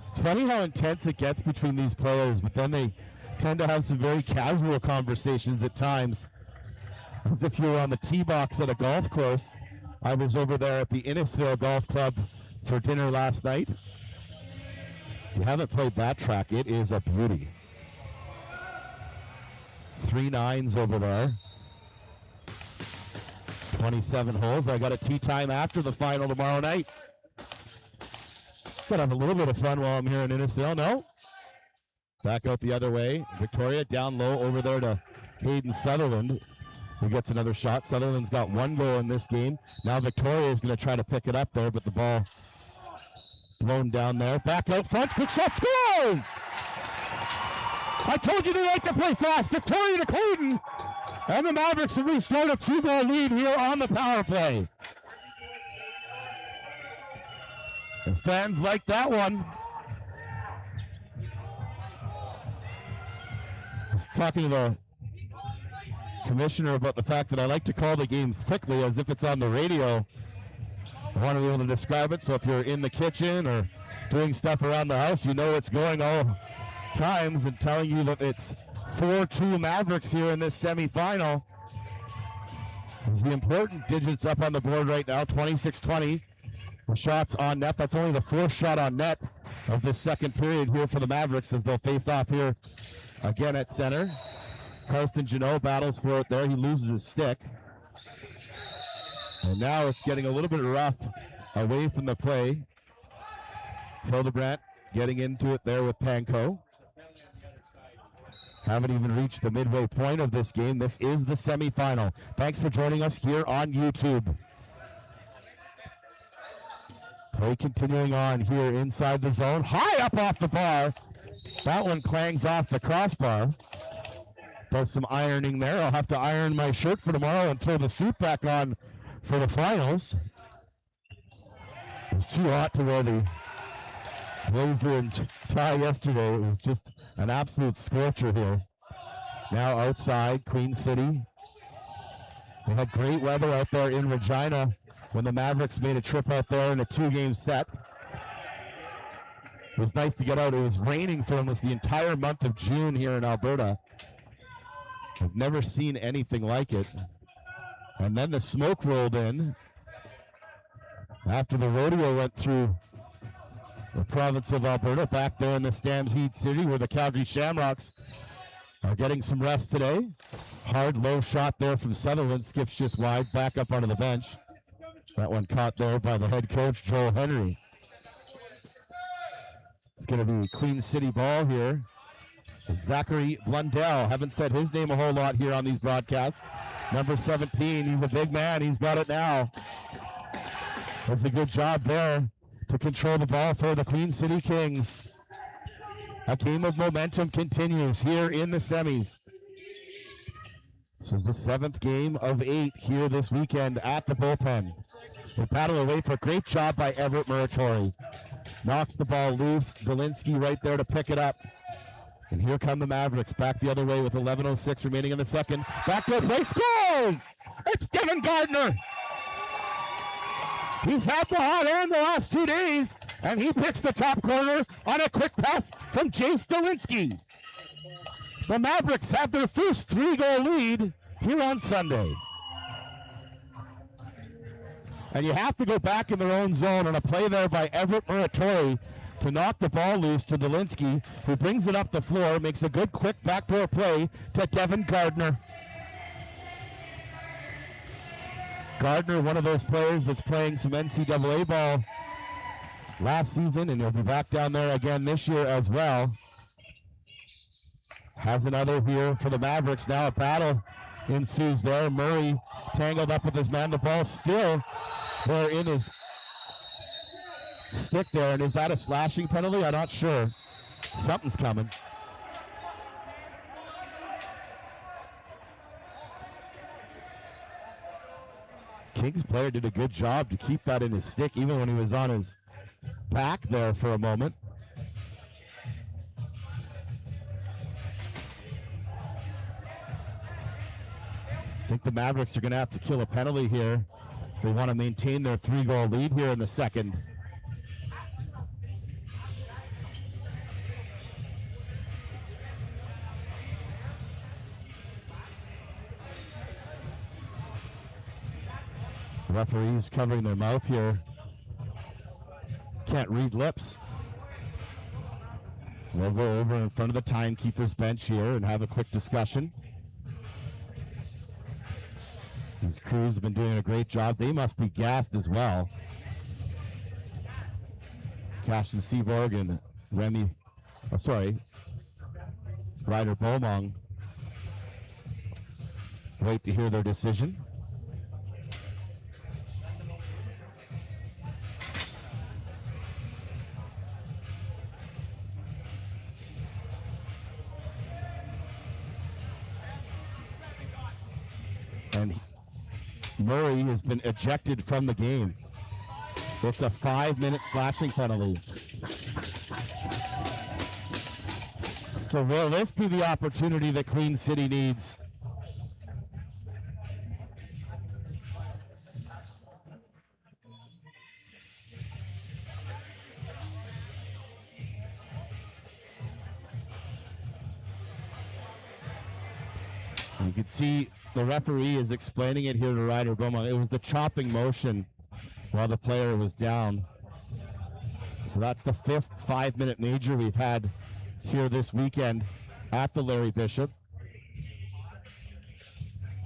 It's funny how intense it gets between these players, but then they tend to have some very casual conversations at times, as if you were on the tee box at a golf course. I was over there at the Innisfil Golf Club for dinner last night, If you haven't played that track, it is a beauty. 3 9s over there. 27 holes. I got a tee time after the final tomorrow night. Gonna have a little bit of fun while I'm here in Innisfil. No. Back out the other way. Victoria down low over there to Hayden Sutherland, who gets another shot. Sutherland's got 1 goal in this game. Now Victoria is going to try to pick it up there, but the ball blown down there. Back out front. Quick shot, scores! I told you they like to play fast. Victoria to Clayton. And the Mavericks have restored a 2-goal lead here on the power play. The fans like that one. I was talking to the commissioner about the fact that I like to call the game quickly as if it's on the radio. I want to be able to describe it, so if you're in the kitchen or doing stuff around the house, you know it's going all times, and telling you that it's 4-2 Mavericks here in this semifinal. There's the important digits up on the board right now, 26-20. The shots on net. That's only the 4th shot on net of this second period here for the Mavericks as they'll face off here again at center. Karsten Janot battles for it there. He loses his stick. And now it's getting a little bit rough away from the play. Hildebrandt getting into it there with Panko. Haven't even reached the midway point of this game. This is the semifinal. Thanks for joining us here on YouTube. Play continuing on here inside the zone. High up off the bar. That one clangs off the crossbar. Does some ironing there. I'll have to iron my shirt for tomorrow and throw the suit back on for the finals. It was too hot to wear the blazer and tie yesterday. It was just an absolute scorcher here. Now outside, Queen City. They had great weather out there in Regina when the Mavericks made a trip out there in a 2-game set. It was nice to get out. It was raining for almost the entire month of June here in Alberta. I've never seen anything like it. And then the smoke rolled in after the rodeo went through the province of Alberta, back there in the Stampede City where the Calgary Shamrocks are getting some rest today. Hard low shot there from Sutherland, skips just wide, back up onto the bench. That one caught there by the head coach, Joel Henry. It's going to be Queen City ball here. Zachary Blundell, haven't said his name a whole lot here on these broadcasts. Number 17, he's a big man, he's got it now. Does a good job there to control the ball for the Queen City Kings. A game of momentum continues here in the semis. This is the 7th game of 8 here this weekend at the bullpen. They paddle away for a great job by Everett Muratori. Knocks the ball loose. Dolinsky right there to pick it up. And here come the Mavericks back the other way with 11:06 remaining in the second. Backdoor play, scores! It's Devin Gardner. He's had the hot hand the last 2 days, and he picks the top corner on a quick pass from Jace Dolinsky. The Mavericks have their first 3-goal lead here on Sunday. And you have to go back in their own zone on a play there by Everett Muratori to knock the ball loose to Dolinsky, who brings it up the floor, makes a good quick backdoor play to Devin Gardner. Gardner, one of those players that's playing some NCAA ball last season, and he'll be back down there again this year as well. Has another here for the Mavericks. Now a battle ensues there. Murray tangled up with his man. The ball still there in his stick there. And is that a slashing penalty? I'm not sure. Something's coming. Kings player did a good job to keep that in his stick even when he was on his back there for a moment. I think the Mavericks are going to have to kill a penalty here if they want to maintain their 3-goal lead here in the second. Referees covering their mouth here. Can't read lips. We'll go over in front of the timekeeper's bench here and have a quick discussion. These crews have been doing a great job. They must be gassed as well. Cashin Seaborg and Ryder Beaumont wait to hear their decision. And Murray has been ejected from the game. It's a 5-minute slashing penalty. So will this be the opportunity that Queen City needs? You can see the referee is explaining it here to Ryder Beaumont. It was the chopping motion while the player was down. So that's the 5th 5-minute major we've had here this weekend at the Larry Bishop.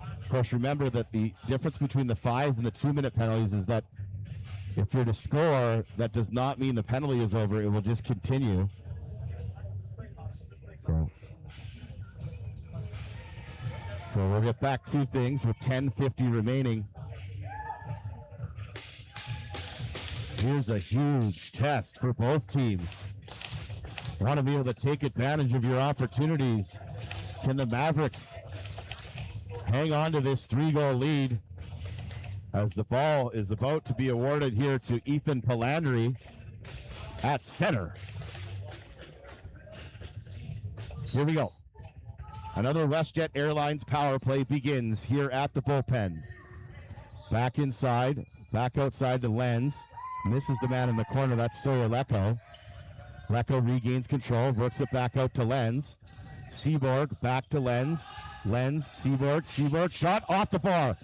Of course, remember that the difference between the 5s and the 2-minute penalties is that if you're to score, that does not mean the penalty is over. It will just continue. So we'll get back to things with 10:50 remaining. Here's a huge test for both teams. Want to be able to take advantage of your opportunities. Can the Mavericks hang on to this 3-goal lead as the ball is about to be awarded here to Ethan Palandry at center? Here we go. Another WestJet Airlines power play begins here at the bullpen. Back inside, back outside to Lenz. Misses the man in the corner, that's Sawyer Lecco. Lecco regains control, works it back out to Lenz. Seaborg back to Lenz. Lenz, Seaborg, shot off the bar.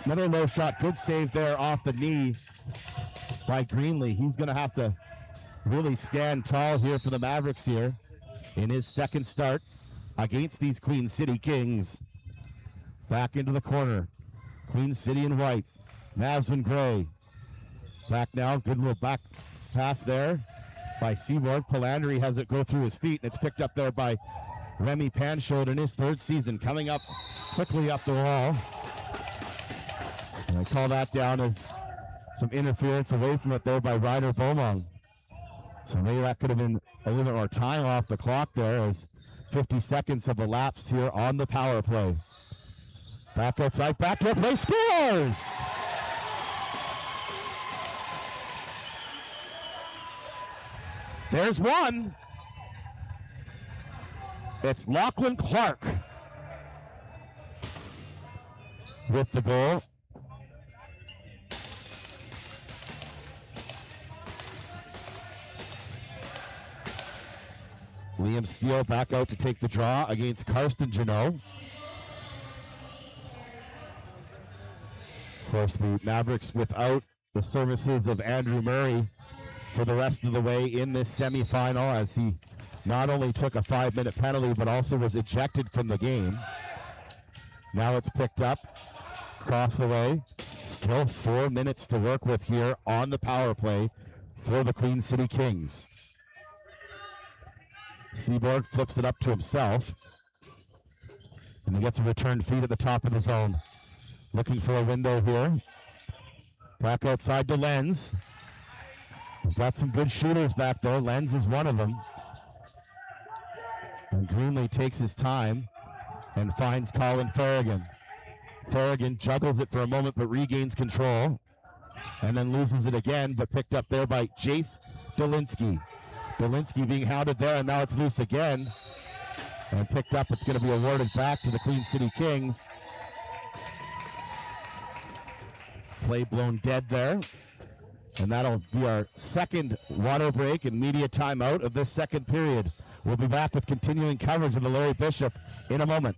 Another low shot, good save there off the knee by Greenlee. He's gonna have to really stand tall here for the Mavericks here in his second start against these Queen City Kings. Back into the corner. Queen City in white. Mavs in gray. Back now. Good little back pass there by Seaborg. Palandry has it go through his feet, and it's picked up there by Remy Panchaud in his 3rd season. Coming up quickly up the wall. And I call that down as some interference away from it there by Ryder Beaumont. So maybe that could have been a little bit more time off the clock there as 50 seconds have elapsed here on the power play. Back outside, backdoor play, scores! There's one. It's Lachlan Clark with the goal. Liam Steele back out to take the draw against Karsten Janot. Of course, the Mavericks without the services of Andrew Murray for the rest of the way in this semifinal, as he not only took a 5-minute penalty but also was ejected from the game. Now it's picked up across the way. Still 4 minutes to work with here on the power play for the Queen City Kings. Seaborg flips it up to himself, and he gets a return feed at the top of the zone. Looking for a window here. Back outside to Lenz. We've got some good shooters back there. Lenz is one of them. And Greenlee takes his time and finds Colin Farragon. Farragon juggles it for a moment but regains control, and then loses it again, but picked up there by Jace Dolinsky. Dolinsky being hounded there, and now it's loose again. And picked up, it's going to be awarded back to the Queen City Kings. Play blown dead there. And that'll be our second water break and media timeout of this second period. We'll be back with continuing coverage of the Larry Bishop in a moment.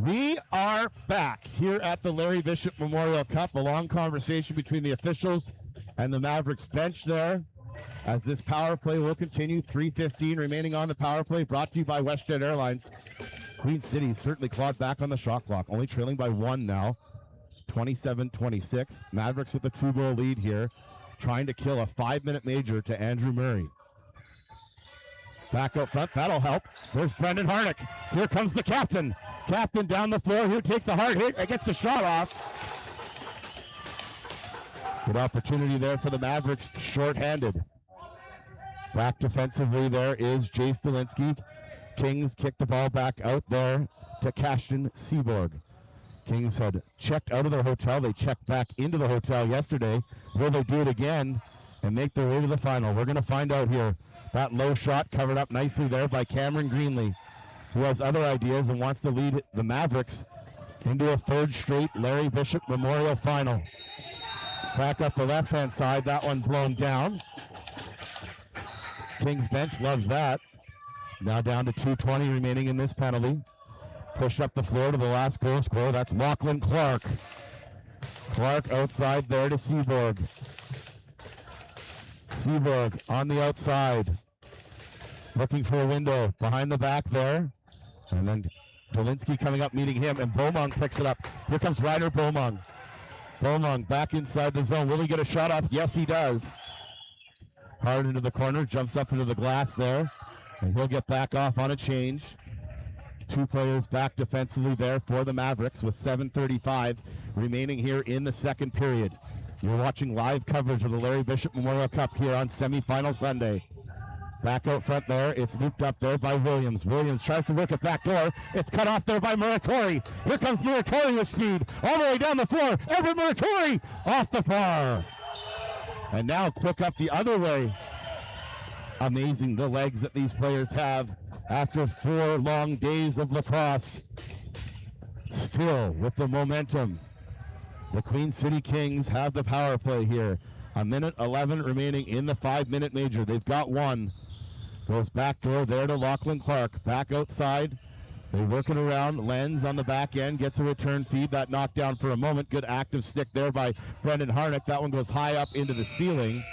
We are back here at the Larry Bishop Memorial Cup. A long conversation between the officials and the Mavericks bench there as this power play will continue. 3:15 remaining on the power play, brought to you by WestJet Airlines. Queen City certainly clawed back on the shot clock, only trailing by 1 now, 27-26. Mavericks with a 2-goal lead here, trying to kill a 5-minute major to Andrew Murray. Back out front, that'll help. There's Brendan Harnick. Here comes the captain. Captain down the floor, here takes a hard hit, gets the shot off. Good opportunity there for the Mavericks, short-handed. Back defensively there is Jace Dolinsky. Kings kick the ball back out there to Kashtan Seaborg. Kings had checked out of their hotel. They checked back into the hotel yesterday. Will they do it again and make their way to the final? We're going to find out here. That low shot covered up nicely there by Cameron Greenlee, who has other ideas and wants to lead the Mavericks into a 3rd straight Larry Bishop Memorial final. Back up the left-hand side, that one blown down. Kings bench loves that. Now down to 2:20 remaining in this penalty. Push up the floor to the last goal scorer. That's Lachlan Clark. Clark outside there to Seaborg. Seaborg on the outside. Looking for a window behind the back there. And then Dolinsky coming up meeting him, and Beaumont picks it up. Here comes Ryder Beaumont. Beaumont back inside the zone. Will he get a shot off? Yes, he does. Hard into the corner, jumps up into the glass there, and he'll get back off on a change. 2 players back defensively there for the Mavericks with 7:35 remaining here in the 2nd period. You're watching live coverage of the Larry Bishop Memorial Cup here on semifinal Sunday. Back out front there, it's looped up there by Williams. Williams tries to work it back door. It's cut off there by Muratori. Here comes Muratori with speed, all the way down the floor. Everett Muratori off the bar. And now quick up the other way. Amazing the legs that these players have after 4 long days of lacrosse. Still with the momentum. The Queen City Kings have the power play here. 1:11 remaining in the 5-minute major. They've got one. Goes back door there to Lachlan Clark. Back outside. They work it around. Lenz on the back end gets a return feed. That knocked down for a moment. Good active stick there by Brendan Harnick. That one goes high up into the ceiling.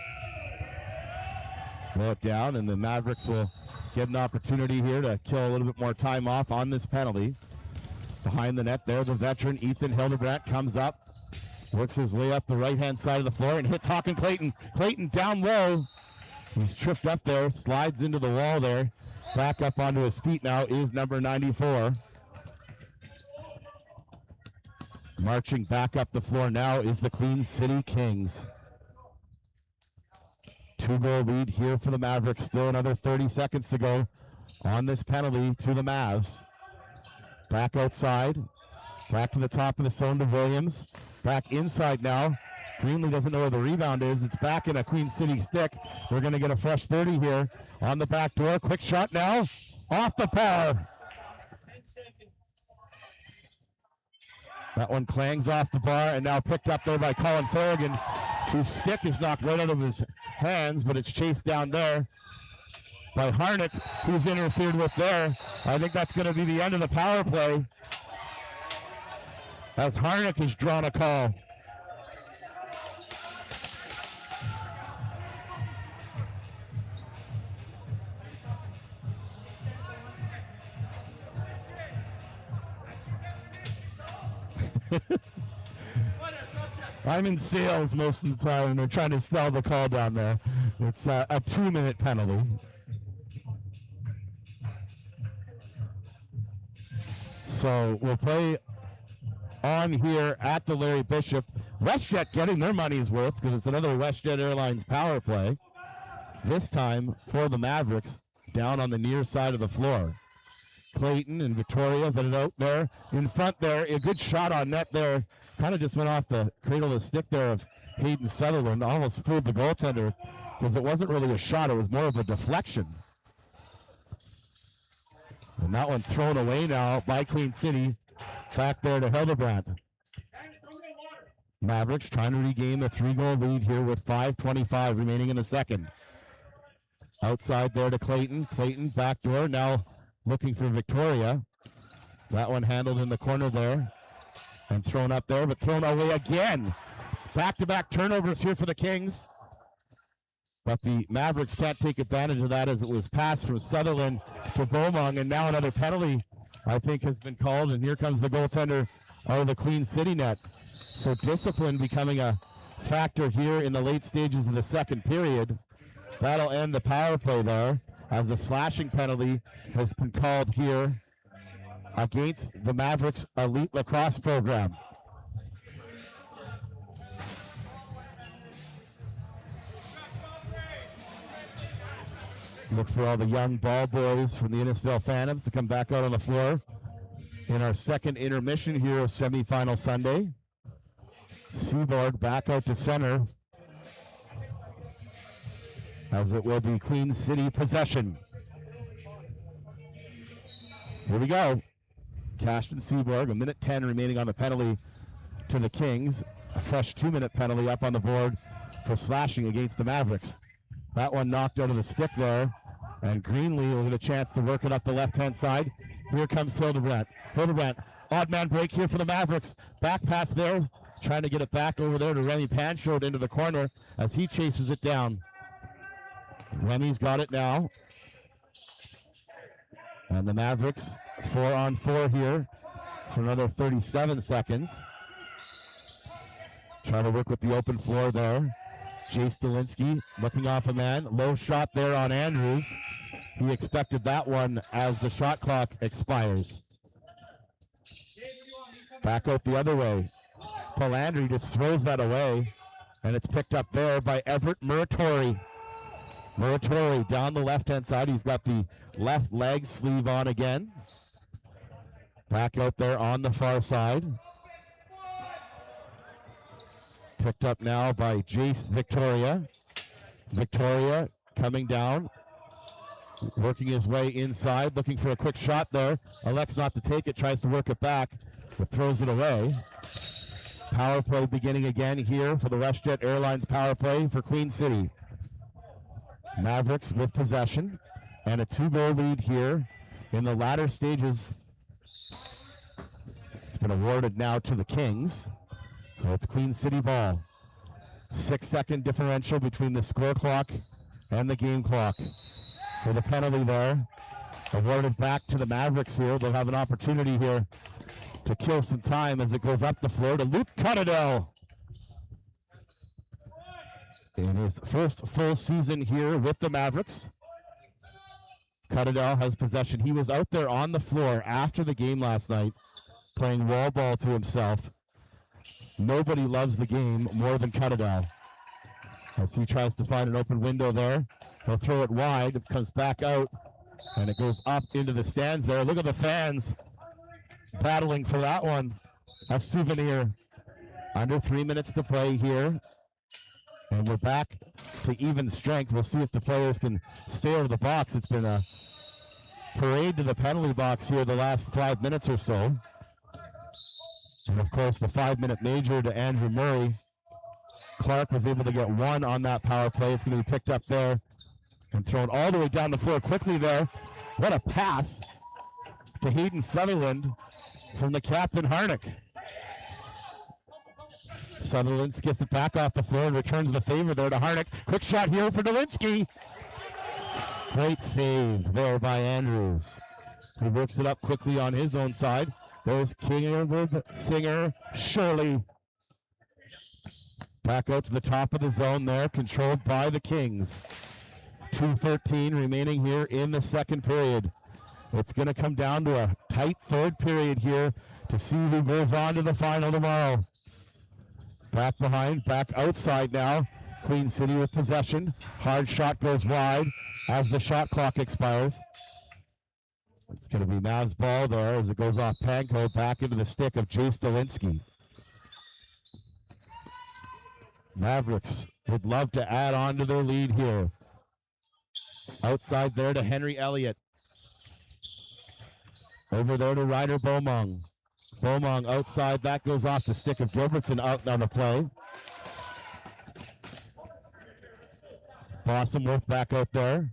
Blow it down, and the Mavericks will get an opportunity here to kill a little bit more time off on this penalty. Behind the net there, the veteran Ethan Hildebrandt comes up. Works his way up the right-hand side of the floor and hits Hawken Clayton. Clayton down low. He's tripped up there, slides into the wall there. Back up onto his feet now is number 94. Marching back up the floor now is the Queen City Kings. 2-goal lead here for the Mavericks. Still another 30 seconds to go on this penalty to the Mavs. Back outside. Back to the top of the zone to Williams. Back inside now. Greenlee doesn't know where the rebound is. It's back in a Queen City stick. We're going to get a fresh 30 here on the back door. Quick shot now. Off the bar. That one clangs off the bar and now picked up there by Colin Farragon, whose stick is knocked right out of his hands, but it's chased down there by Harnick, who's interfered with there. I think that's going to be the end of the power play, as Harnick has drawn a call. I'm in sales most of the time, and they're trying to sell the call down there. It's a 2-minute penalty. So we'll play on here at the Larry Bishop. WestJet getting their money's worth because it's another WestJet Airlines power play. This time for the Mavericks, down on the near side of the floor. Clayton and Victoria, but it out there in front there. A good shot on net there. Kind of just went off the cradle of the stick there of Hayden Sutherland. Almost fooled the goaltender because it wasn't really a shot. It was more of a deflection. And that one thrown away now by Queen City. Back there to Hildebrandt. Mavericks trying to regain a 3-goal lead here with 5:25 remaining in the second. Outside there to Clayton. Clayton back door now looking for Victoria. That one handled in the corner there and thrown up there, but thrown away again. Back-to-back turnovers here for the Kings. But the Mavericks can't take advantage of that as it was passed from Sutherland to Beaumont, and now another penalty, I think, has been called, and here comes the goaltender out of the Queen City net. So discipline becoming a factor here in the late stages of the second period. That'll end the power play there as the slashing penalty has been called here against the Mavericks Elite Lacrosse program. Look for all the young ball boys from the Innisfil Phantoms to come back out on the floor in our second intermission here of semifinal Sunday. Seaboard back out to center as it will be Queen City possession. Here we go. Cashton Seaborg, a minute 10 remaining on the penalty to the Kings. A fresh 2-minute penalty up on the board for slashing against the Mavericks. That one knocked out of the stick there, and Greenlee will get a chance to work it up the left-hand side. Here comes Hildebrandt. Hildebrandt, odd man break here for the Mavericks. Back pass there, trying to get it back over there to Remy Panchot into the corner as he chases it down. Remy's got it now. And the Mavericks 4-on-4 here for another 37 seconds. Trying to work with the open floor there. Jace Dolinsky looking off a man. Low shot there on Andrews. He expected that one as the shot clock expires. Back out the other way. Palandri just throws that away, and it's picked up there by Everett Muratori. Muratori down the left-hand side. He's got the left leg sleeve on again. Back out there on the far side. Picked up now by Jace Victoria. Victoria coming down, working his way inside, looking for a quick shot there. Elects not to take it, tries to work it back, but throws it away. Power play beginning again here for the WestJet Airlines power play for Queen City. Mavericks with possession and a 2-goal lead here in the latter stages. It's been awarded now to the Kings. So it's Queen City ball. 6-second differential between the score clock and the game clock. For the penalty there, awarded back to the Mavericks here. They'll have an opportunity here to kill some time as it goes up the floor to Luke Cuttadell. In his first full season here with the Mavericks, Cuttadell has possession. He was out there on the floor after the game last night playing wall ball to himself. Nobody loves the game more than Cuttadell. As he tries to find an open window there, he'll throw it wide. It comes back out, and it goes up into the stands there. Look at the fans battling for that one. A souvenir. Under 3 minutes to play here. And we're back to even strength. We'll see if the players can stay over the box. It's been a parade to the penalty box here the last 5 minutes or so. And of course, the 5-minute major to Andrew Murray. Clark was able to get one on that power play. It's going to be picked up there and thrown all the way down the floor quickly there. What a pass to Hayden Sutherland from the captain, Harnick. Sutherland skips it back off the floor and returns the favor there to Harnick. Quick shot here for Dolinsky. Great save there by Andrews. He works it up quickly on his own side. There's Kingerwood, Singer, Shirley. Back out to the top of the zone there, controlled by the Kings. 2:13 remaining here in the second period. It's going to come down to a tight third period here to see who goes on to the final tomorrow. Back behind, back outside now. Queen City with possession. Hard shot goes wide as the shot clock expires. It's going to be Mavs ball there as it goes off Panko back into the stick of Jace Dolinsky. Mavericks would love to add on to their lead here. Outside there to Henry Elliott. Over there to Ryder Beaumont. Beaumont outside, that goes off the stick of Gilbertson out on the play. Bostonworth back out there.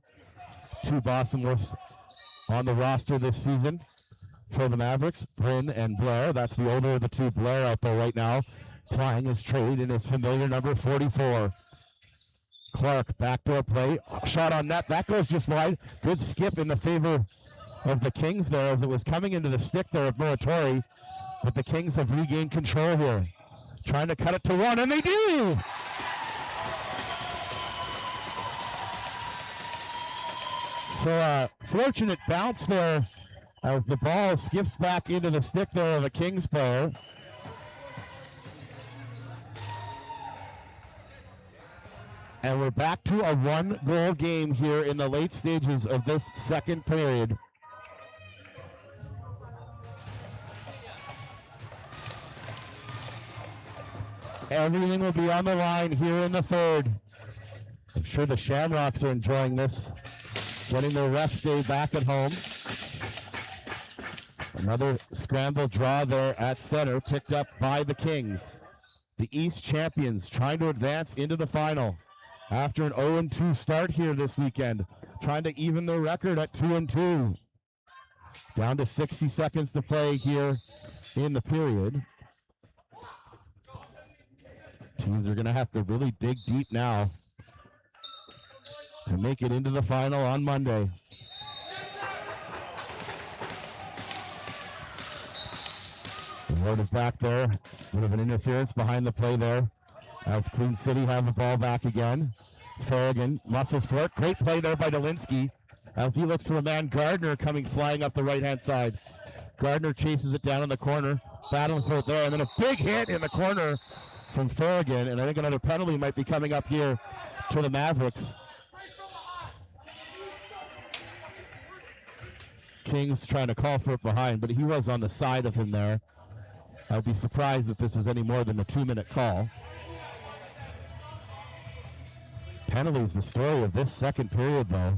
2 Bostonworths on the roster this season. for the Mavericks, Bryn and Blair. That's the older of the two. Blair out there right now, plying his trade in his familiar number 44. Clark, backdoor play, shot on net. That goes just wide. Good skip in the favor of the Kings there as it was coming into the stick there of Muratori. But the Kings have regained control here. Trying to cut it to one, and they do! So fortunate bounce there as the ball skips back into the stick there of a Kings player. And we're back to a one-goal game here in the late stages of this second period. Everything will be on the line here in the third. I'm sure the Shamrocks are enjoying this, getting their rest day back at home. Another scramble draw there at center, picked up by the Kings. The East champions trying to advance into the final after an 0-2 start here this weekend, trying to even their record at 2-2. Down to 60 seconds to play here in the period. Teams are going to have to really dig deep now to make it into the final on Monday. Loaded back there. Bit of an interference behind the play there as Queen City have the ball back again. Farragon muscles for it. Great play there by Dolinsky as he looks for a man, Gardner, coming flying up the right-hand side. Gardner chases it down in the corner, battling for it there, and then a big hit in the corner from Farragon, and I think another penalty might be coming up here to the Mavericks. Kings trying to call for it behind, but he was on the side of him there. I'd be surprised if this is any more than a 2-minute call. Penalties the story of this second period, though,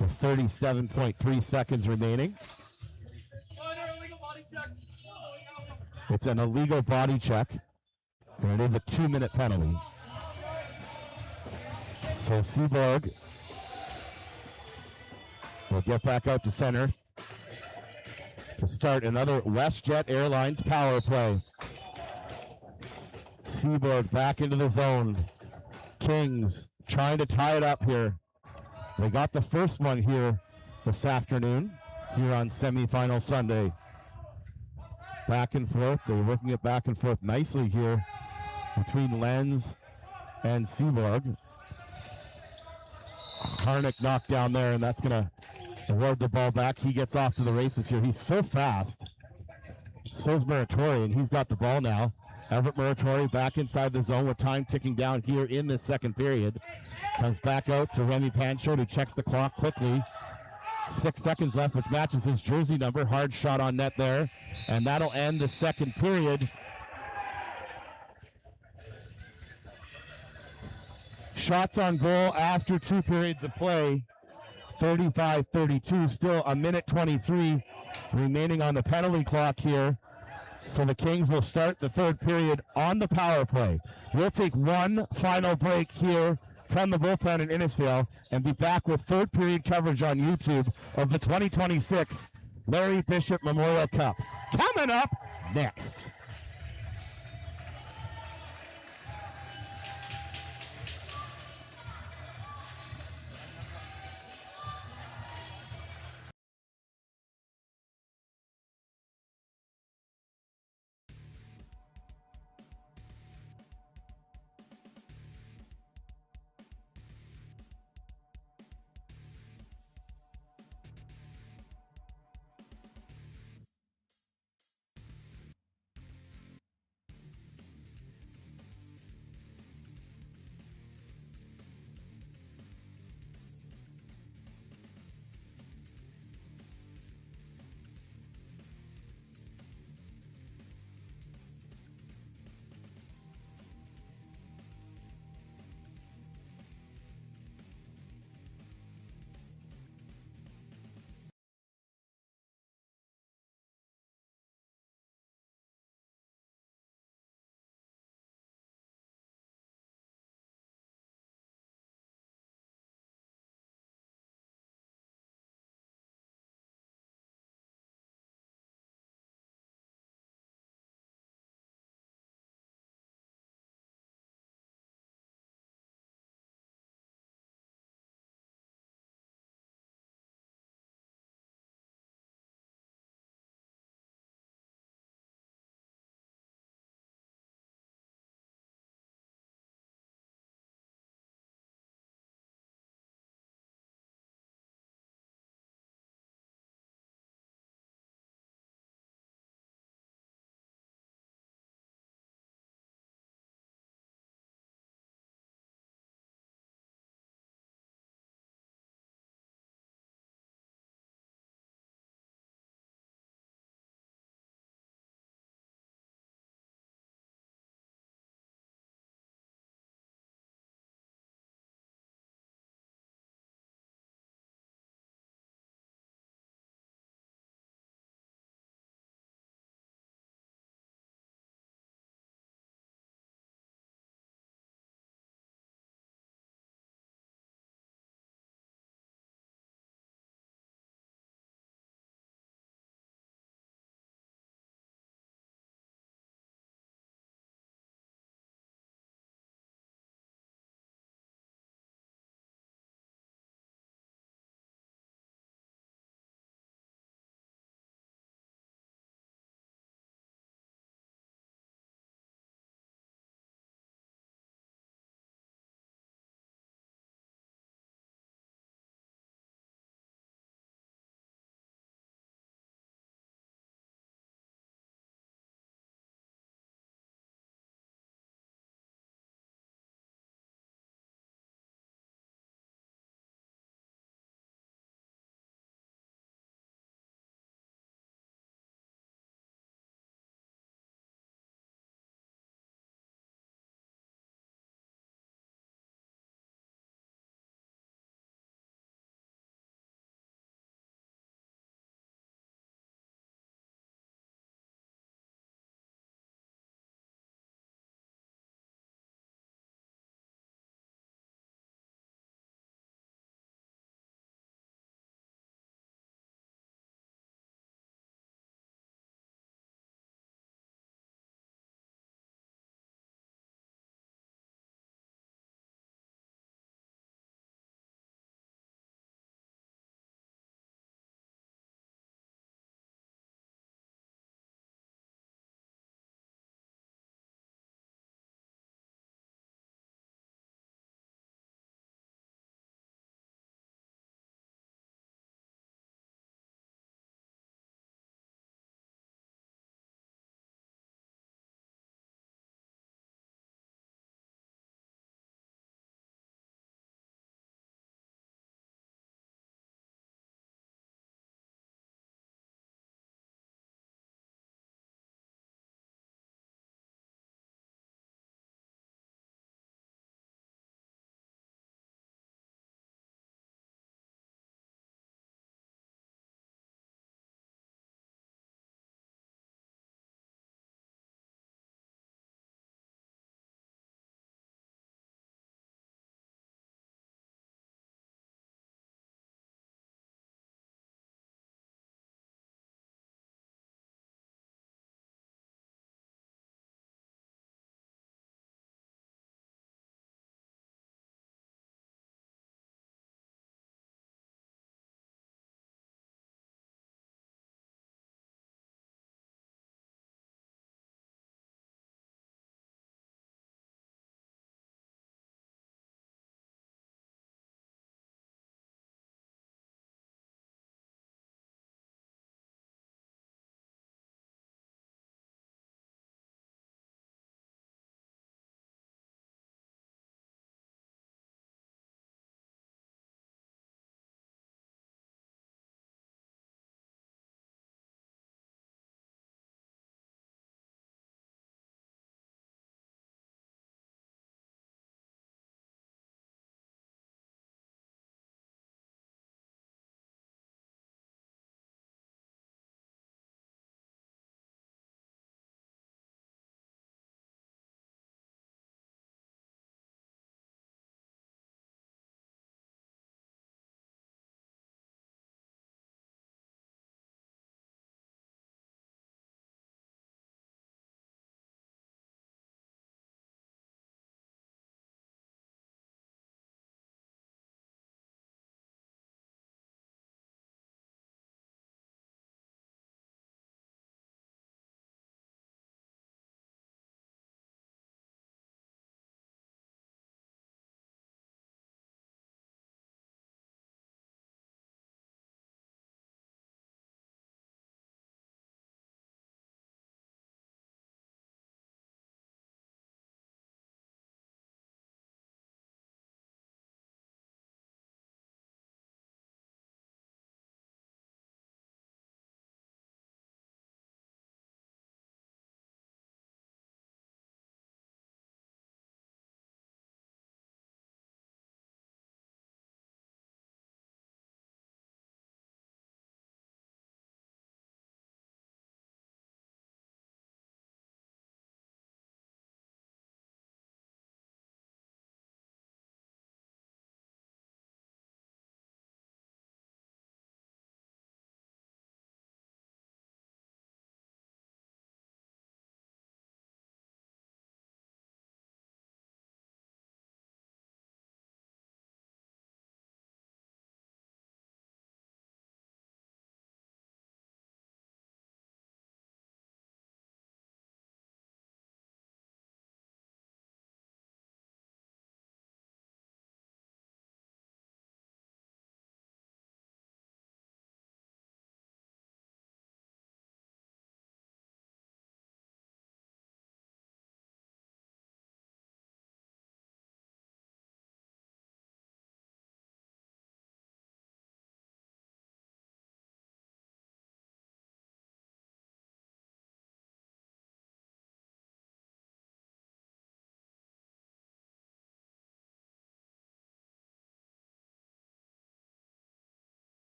with 37.3 seconds remaining. It's an illegal body check, and it is a 2-minute penalty. So Seaborg will get back out to center to start another WestJet Airlines power play. Seaborg back into the zone. Kings trying to tie it up here. They got the first one here this afternoon, here on semifinal Sunday. Back and forth, they're working it back and forth nicely here between Lenz and Seaborg. Harnick knocked down there, and that's going to award the ball back. He gets off to the races here. He's so fast. So's Muratori, and he's got the ball now. Everett Muratori back inside the zone with time ticking down here in this second period. Comes back out to Remy Pancho, who checks the clock quickly. 6 seconds left, which matches his jersey number. Hard shot on net there, and that'll end the second period. Shots on goal after 2 periods of play. 35-32, still a minute 23 remaining on the penalty clock here. So the Kings will start the third period on the power play. We'll take one final break here from the bullpen in Innisfail and be back with third period coverage on YouTube of the 2026 Larry Bishop Memorial Cup. Coming up next.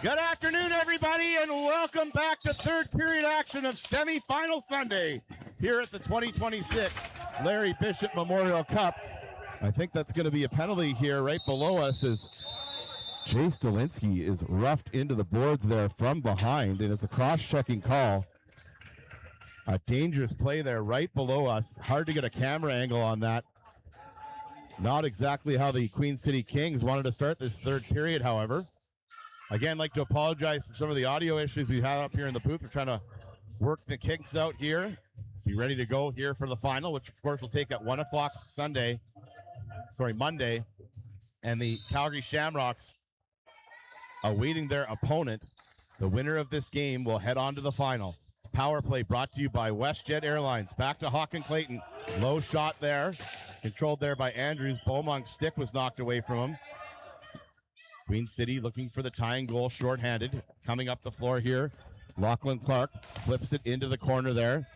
Good afternoon, everybody, and welcome back to third period action of semifinal Sunday here at the 2026 Larry Bishop Memorial Cup. I think that's going to be a penalty here right below us as Jay Stalinsky is roughed into the boards there from behind, and it's a cross-checking call. A dangerous play there right below us. Hard to get a camera angle on that. Not exactly how the Queen City Kings wanted to start this third period, however. Again, like to apologize for some of the audio issues we have up here in the booth. We're trying to work the Kings out here. Be ready to go here for the final, which of course will take at 1 o'clock Monday. And the Calgary Shamrocks awaiting their opponent. The winner of this game will head on to the final. Power play brought to you by WestJet Airlines. Back to Hawk and Clayton. Low shot there. Controlled there by Andrews. Beaumont's stick was knocked away from him. Queen City looking for the tying goal, shorthanded. Coming up the floor here. Lachlan Clark flips it into the corner there.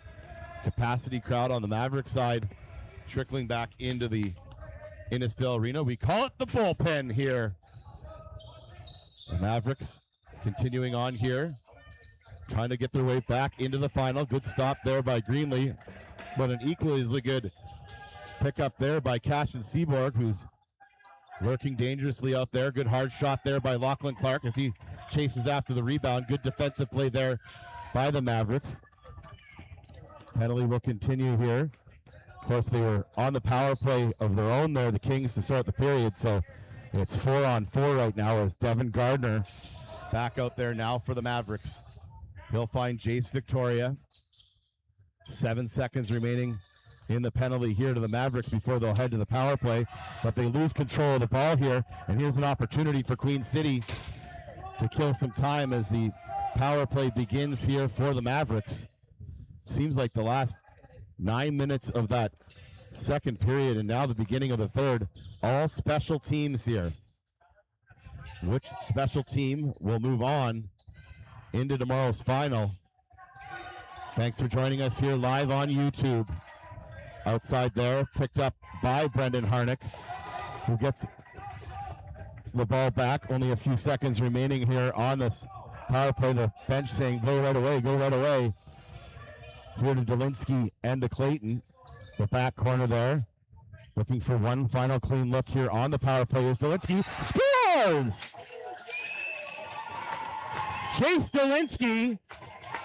Capacity crowd on the Mavericks side trickling back into the Innisfil Arena. We call it the bullpen here. The Mavericks continuing on here, trying to get their way back into the final. Good stop there by Greenlee, but an equally as good pickup there by Cashin Seaborg, who's lurking dangerously out there. Good hard shot there by Lachlan Clark as he chases after the rebound. Good defensive play there by the Mavericks. Penalty will continue here. Of course, they were on the power play of their own there, the Kings, to start the period, so it's 4-on-4 right now as Devin Gardner back out there now for the Mavericks. He'll find Jace Victoria. 7 seconds remaining in the penalty here to the Mavericks before they'll head to the power play, but they lose control of the ball here, and here's an opportunity for Queen City to kill some time as the power play begins here for the Mavericks. Seems like the last 9 minutes of that second period and now the beginning of the third, all special teams here. Which special team will move on into tomorrow's final? Thanks for joining us here live on YouTube. Outside there, picked up by Brendan Harnick, who gets the ball back. Only a few seconds remaining here on this power play. The bench saying, go right away, go right away. Here to Dolinsky and to Clayton. The back corner there. Looking for one final clean look here on the power play is Dolinsky. Scores! Chase Dolinsky,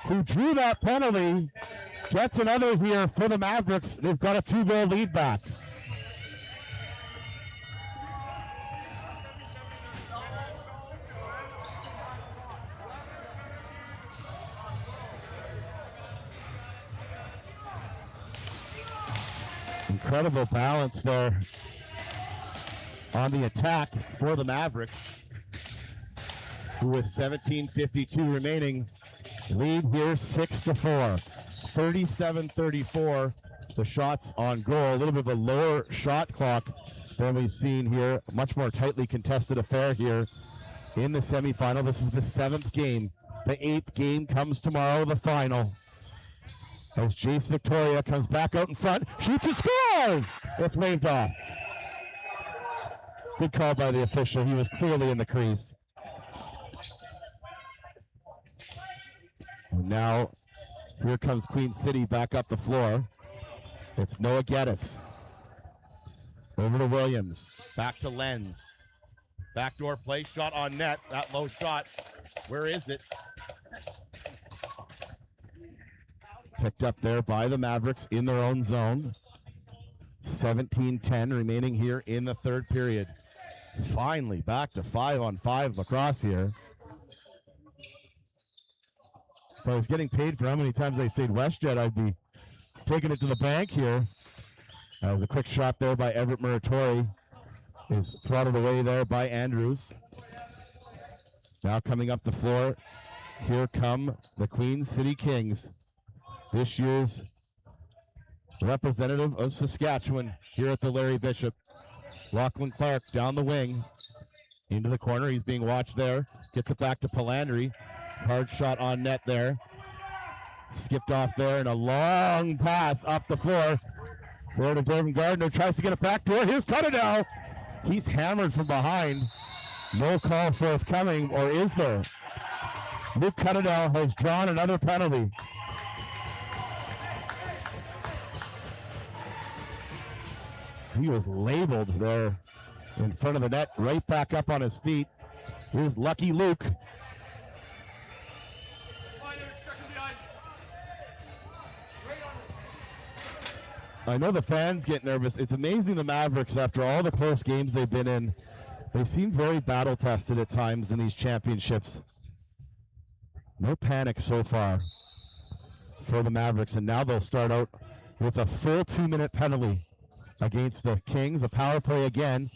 who drew that penalty, gets another here for the Mavericks. They've got a 2-goal lead back. Incredible balance there on the attack for the Mavericks, who with 17:52 remaining lead here 6-4. 37-34, the shots on goal. A little bit of a lower shot clock than we've seen here. Much more tightly contested affair here in the semifinal. This is the 7th game. The 8th game comes tomorrow, the final. As Jace Victoria comes back out in front, shoots and scores! It's waved off. Good call by the official. He was clearly in the crease. And now, here comes Queen City back up the floor. It's Noah Geddes. Over to Williams. Back to Lenz. Backdoor play, shot on net. That low shot. Where is it? Picked up there by the Mavericks in their own zone. 17-10 remaining here in the third period. Finally back to 5-on-5 lacrosse here. If I was getting paid for how many times I stayed WestJet, I'd be taking it to the bank here. That was a quick shot there by Everett Muratori. Is throttled away there by Andrews. Now coming up the floor, here come the Queen City Kings. This year's representative of Saskatchewan here at the Larry Bishop. Lachlan Clark down the wing into the corner. He's being watched there. Gets it back to Palandri. Hard shot on net there. Skipped off there and a long pass up the floor. Forward to Devin Gardner. Tries to get it back door. Here's Cutterdell. He's hammered from behind. No call forthcoming, or is there? Luke Cuttadell has drawn another penalty. He was labeled there in front of the net, right back up on his feet. Here's Lucky Luke. I know the fans get nervous. It's amazing the Mavericks, after all the close games they've been in, they seem very battle-tested at times in these championships. No panic so far for the Mavericks, and now they'll start out with a full 2-minute penalty against the Kings. A power play again.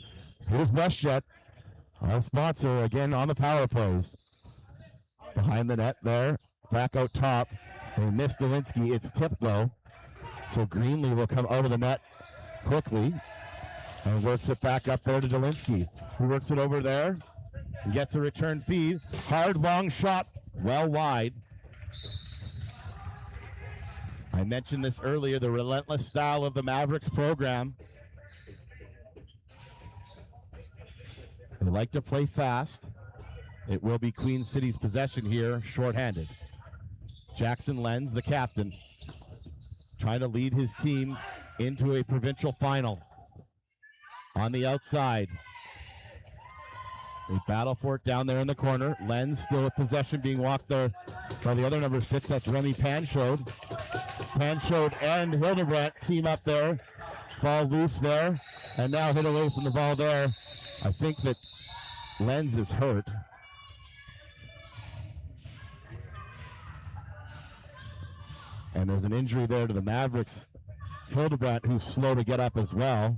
Here's WestJet, our sponsor, again on the power plays. Behind the net there, back out top. They missed Dolinsky. It's tipped though. So Greenlee will come out of the net quickly and works it back up there to Dolinsky, who works it over there and gets a return feed. Hard, long shot, well wide. I mentioned this earlier, the relentless style of the Mavericks program. They like to play fast. It will be Queen City's possession here, shorthanded. Jackson Lenz, the captain, trying to lead his team into a provincial final. On the outside, they battle for it down there in the corner. Lenz still with possession, being walked there by the other number 6. That's Remy Panchode. Panchode and Hildebrandt team up there. Ball loose there, and now hit away from the ball there. I think that Lenz is hurt. And there's an injury there to the Mavericks. Hildebrandt, who's slow to get up as well.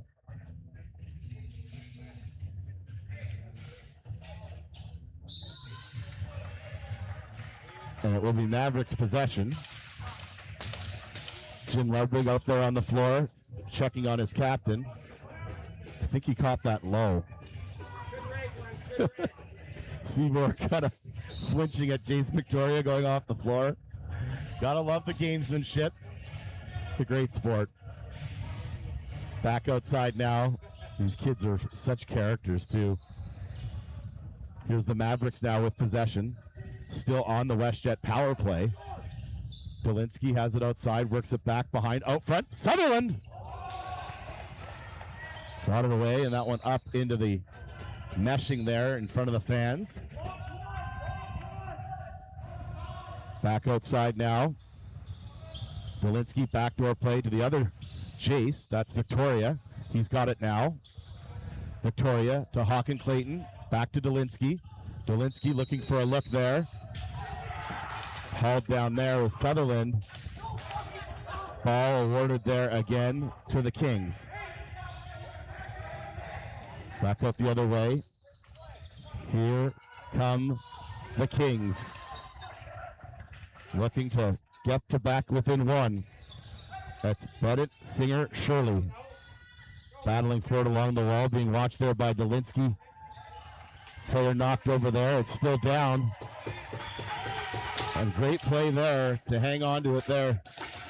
And it will be Mavericks possession. Jim Ludwig out there on the floor, checking on his captain. I think he caught that low. Seymour kind of flinching at Jace Victoria going off the floor. Gotta love the gamesmanship. It's a great sport. Back outside now. These kids are such characters too. Here's the Mavericks now with possession. Still on the WestJet power play. Dolinsky has it outside, works it back behind, out front. Sutherland! Brought it away, and that one up into the meshing there in front of the fans. Back outside now. Dolinsky backdoor play to the other Chase. That's Victoria. He's got it now. Victoria to Hawken Clayton. Back to Dolinsky. Dolinsky looking for a look there. Hauled down there with Sutherland. Ball awarded there again to the Kings. Back up the other way. Here come the Kings. Looking to get to back within one. That's Buddett, Singer, Shirley. Battling for it along the wall, being watched there by Dolinsky. Player knocked over there. It's still down. And great play there to hang on to it there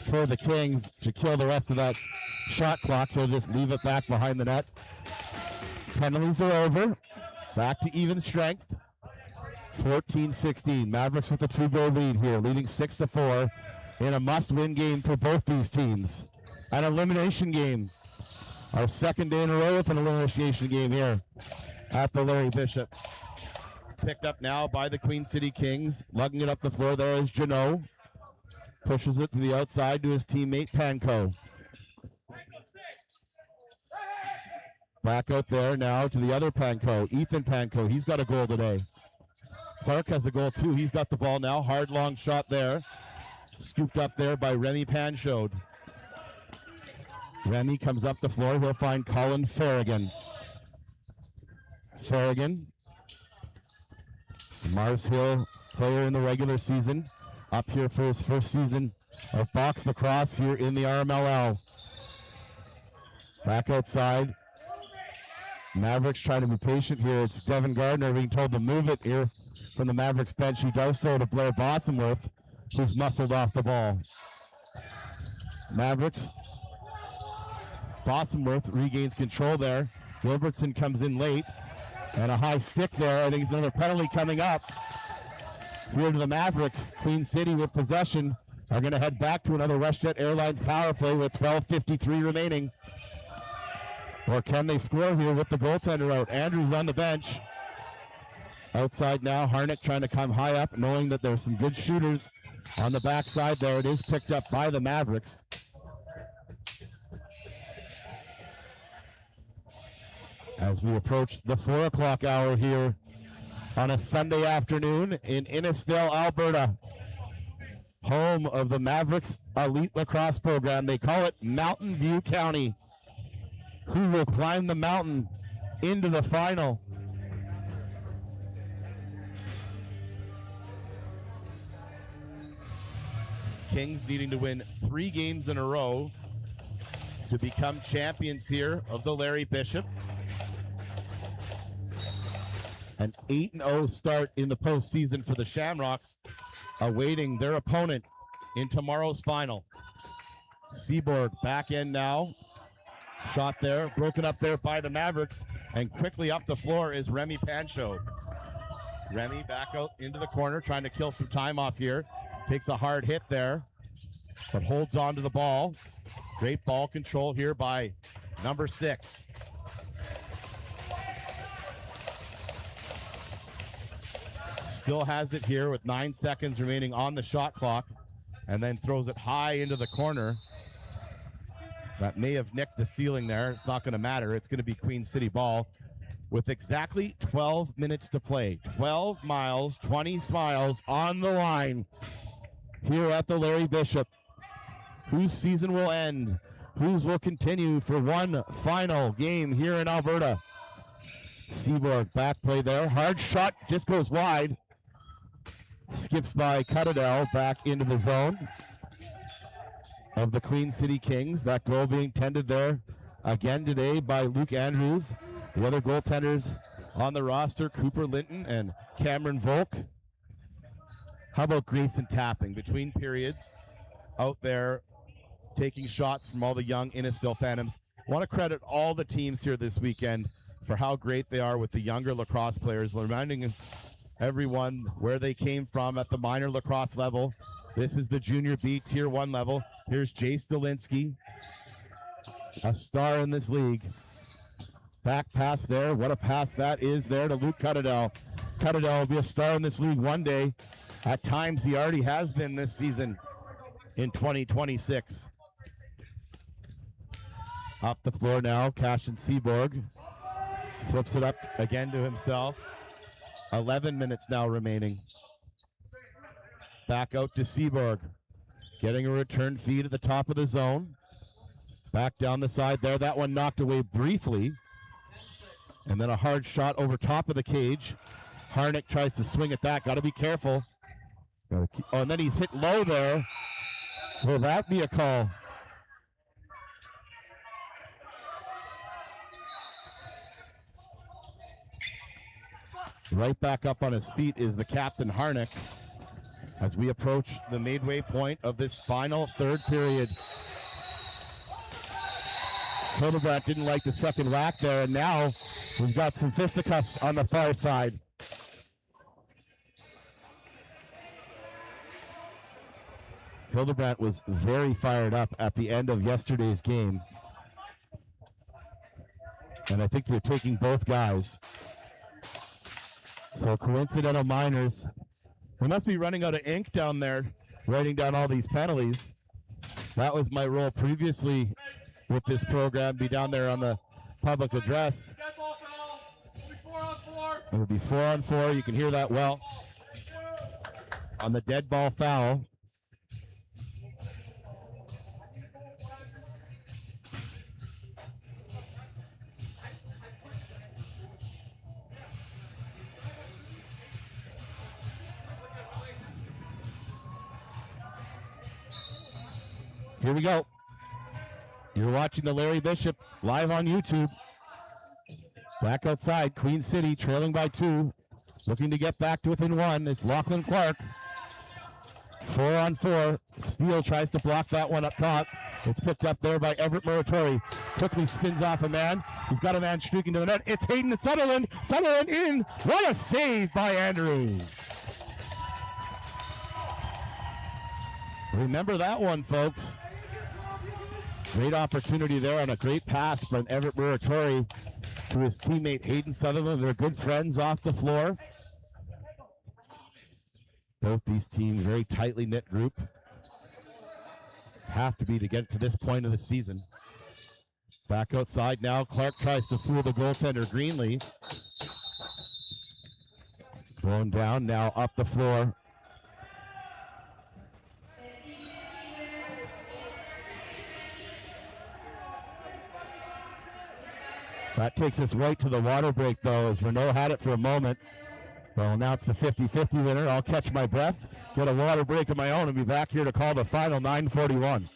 for the Kings to kill the rest of that shot clock. He'll just leave it back behind the net. Penalties are over. Back to even strength. 14-16. Mavericks with a 2-goal lead here, leading 6-4 in a must-win game for both these teams. An elimination game. Our second day in a row with an elimination game here at the Larry Bishop. Picked up now by the Queen City Kings. Lugging it up the floor there is Janot. Pushes it to the outside to his teammate Panko. Back out there now to the other Panko, Ethan Panko. He's got a goal today. Clark has a goal too. He's got the ball now. Hard long shot there. Scooped up there by Remy Panchode. Remy comes up the floor. He'll find Colin Farragon. Farragon, Mars Hill player in the regular season. Up here for his first season of box lacrosse here in the RMLL. Back outside. Mavericks trying to be patient here. It's Devin Gardner being told to move it here from the Mavericks bench. He does so to Blair Bossenworth, who's muscled off the ball. Mavericks. Bossenworth regains control there. Gilbertson comes in late. And a high stick there. I think it's another penalty coming up. here to the Mavericks. Queen City with possession are going to head back to another WestJet Airlines power play with 12:53 remaining. Or can they score here with the goaltender out? Andrews on the bench. Outside now, Harnick trying to come high up, knowing that there's some good shooters on the backside there. It is picked up by the Mavericks. As we approach the 4 o'clock hour here on a Sunday afternoon in Innisfil, Alberta, home of the Mavericks Elite Lacrosse program. They call it Mountain View County. Who will climb the mountain into the final? Kings needing to win 3 games in a row to become champions here of the Larry Bishop. An 8-0 start in the postseason for the Shamrocks, awaiting their opponent in tomorrow's final. Seaborg back in now. Shot there, broken up there by the Mavericks, and quickly up the floor is Remy Pancho. Remy back out into the corner, trying to kill some time off here. Takes a hard hit there, but holds on to the ball. Great ball control here by number 6. Still has it here with 9 seconds remaining on the shot clock, and then throws it high into the corner. That may have nicked the ceiling there. It's not going to matter. It's going to be Queen City ball with exactly 12 minutes to play. 12 miles, 20 smiles on the line here at the Larry Bishop. Whose season will end? Whose will continue for one final game here in Alberta? Seaborg back play there. Hard shot just goes wide. Skips by Cuttadell back into the zone of the Queen City Kings. That goal being tended there again today by Luke Andrews. The other goaltenders on the roster, Cooper Linton and Cameron Volk. How about Grayson Tapping between periods out there taking shots from all the young Innisfil Phantoms. I want to credit all the teams here this weekend for how great they are with the younger lacrosse players, reminding everyone where they came from at the minor lacrosse level. This is the Junior B Tier 1 level. Here's Jay Stalinsky, a star in this league. Back pass there. What a pass that is there to Luke Cuttadell. Cuttadell will be a star in this league one day. At times, he already has been this season in 2026. Up the floor now, Cashin Seaborg. Flips it up again to himself. 11 minutes now remaining. Back out to Seaborg. Getting a return feed at the top of the zone. Back down the side there. That one knocked away briefly. And then a hard shot over top of the cage. Harnick tries to swing at that. Got to be careful. Oh, and then he's hit low there. Will that be a call? Right back up on his feet is the captain, Harnick, as we approach the midway point of this final third period. Hildebrandt didn't like the second whack there, and now we've got some fisticuffs on the far side. Hildebrandt was very fired up at the end of yesterday's game, and I think they're taking both guys. So coincidental minors. We must be running out of ink down there, writing down all these penalties. That was my role previously with this program, be down there on the public address. It will be 4-on-4. You can hear that well on the dead ball foul. Here we go. You're watching the Larry Bishop live on YouTube. Back outside, Queen City trailing by 2. Looking to get back to within 1. It's Lachlan Clark. 4-on-4. Steele tries to block that one up top. It's picked up there by Everett Muratori. Quickly spins off a man. He's got a man streaking to the net. It's Hayden Sutherland. Sutherland in. What a save by Andrews. Remember that one, folks. Great opportunity there on a great pass from Everett Muratori to his teammate Hayden Sutherland. They're good friends off the floor. Both these teams, very tightly knit group. Have to be to get to this point of the season. Back outside now. Clark tries to fool the goaltender Greenlee. Going down now up the floor. That takes us right to the water break, though, as Renault had it for a moment. Well, now it's the 50-50 winner. I'll catch my breath, get a water break of my own, and be back here to call the final 9:41.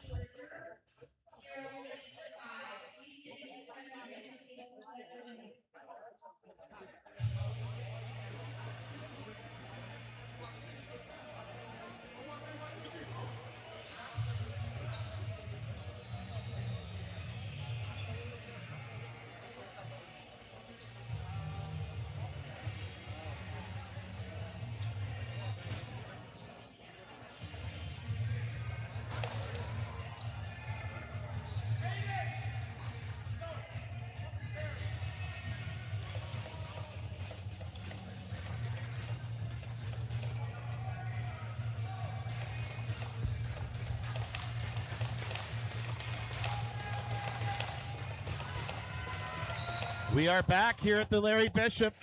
We are back here at the Larry Bishop.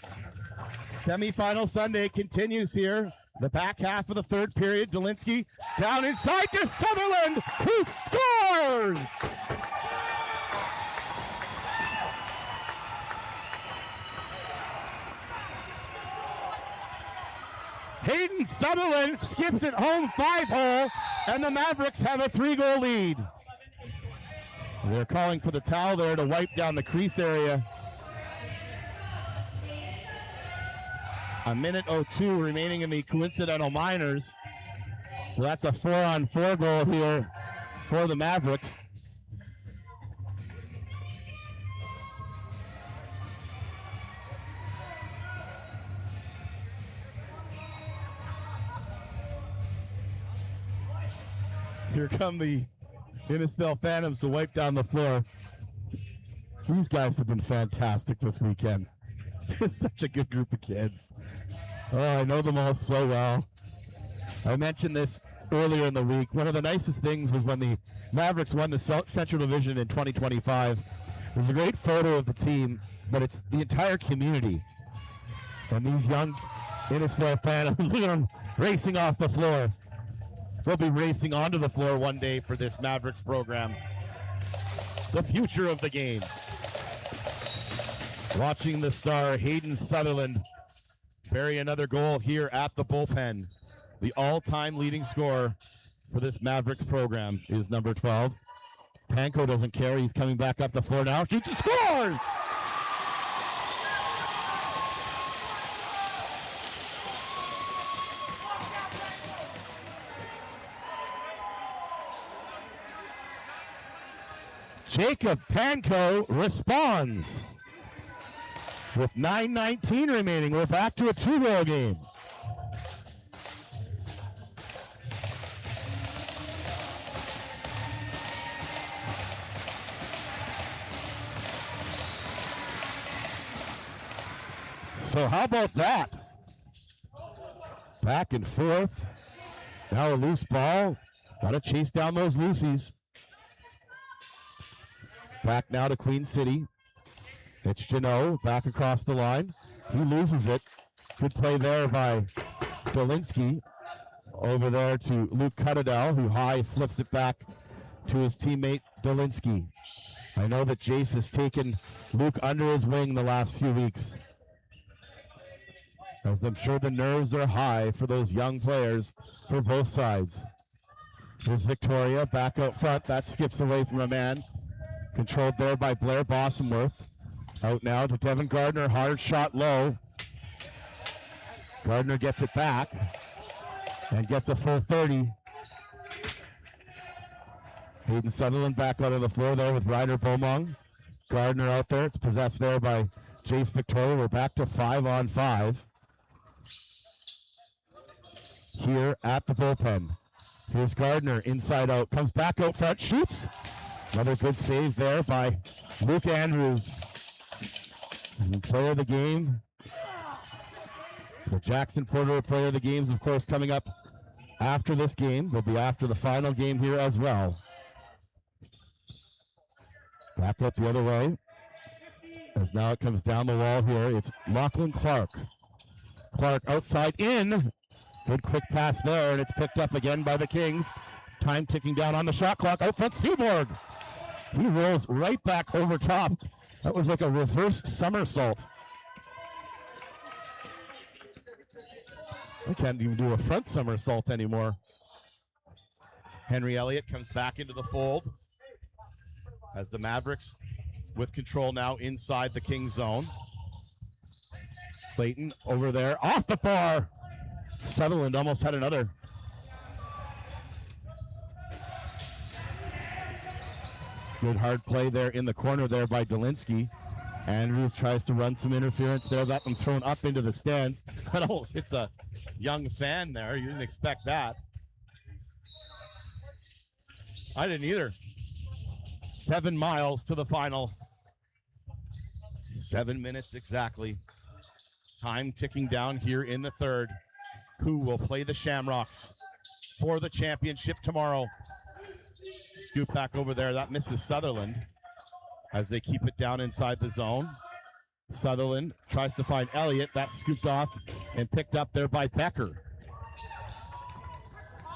Semifinal Sunday continues here. The back half of the third period. Dolinsky down inside to Sutherland, who scores! Hayden Sutherland skips it home 5-hole, and the Mavericks have a 3-goal lead. They're calling for the towel there to wipe down the crease area. A minute 02 remaining in the coincidental minors. So that's a 4-on-4 goal here for the Mavericks. Here come the Innisfil Phantoms to wipe down the floor. These guys have been fantastic this weekend. It's such a good group of kids. Oh, I know them all so well. I mentioned this earlier in the week. One of the nicest things was when the Mavericks won the Central Division in 2025. There's a great photo of the team, but it's the entire community. And these young Innisfil Phantoms, look at them racing off the floor. They'll be racing onto the floor one day for this Mavericks program. The future of the game. Watching the star Hayden Sutherland bury another goal here at the bullpen. The all-time leading scorer for this Mavericks program is number 12. Panko doesn't care. He's coming back up the floor now. Shoots and scores! Jacob Panko responds. With 9:19 remaining, we're back to a 2-goal game. So how about that? Back and forth. Now a loose ball. Got to chase down those loosies. Back now to Queen City. It's Janot back across the line. He loses it. Good play there by Dolinsky. Over there to Luke Cuttadell, who high flips it back to his teammate Dolinsky. I know that Jace has taken Luke under his wing the last few weeks, as I'm sure the nerves are high for those young players for both sides. Here's Victoria back out front. That skips away from a man. Controlled there by Blair Bossenworth. Out now to Devin Gardner. Hard shot low. Gardner gets it back and gets a full 30. Hayden Sutherland back out of the floor there with Ryder Beaumont. Gardner out there. It's possessed there by Jace Victoria. We're back to 5-on-5 here at the bullpen. Here's Gardner, inside out, comes back out front, shoots. Another good save there by Luke Andrews. He's the player of the game. The Jackson Porter player of the games, of course, coming up after this game. They'll be after the final game here as well. Back up the other way. As now it comes down the wall here. It's Lachlan Clark. Clark outside in. Good quick pass there, and it's picked up again by the Kings. Time ticking down on the shot clock. Out front, Seaborg. He rolls right back over top. That was like a reverse somersault. I can't even do a front somersault anymore. Henry Elliott comes back into the fold as the Mavericks with control now inside the Kings zone. Clayton over there, off the bar. Sutherland almost had another. Good hard play there in the corner there by Dolinsky. Andrews tries to run some interference there. That one thrown up into the stands. That almost hits a young fan there. You didn't expect that. I didn't either. 7 miles to the final. 7 minutes exactly. Time ticking down here in the third. Who will play the Shamrocks for the championship tomorrow? Scoop back over there. That misses Sutherland as they keep it down inside the zone. Sutherland tries to find Elliott. That's scooped off and picked up there by Becker.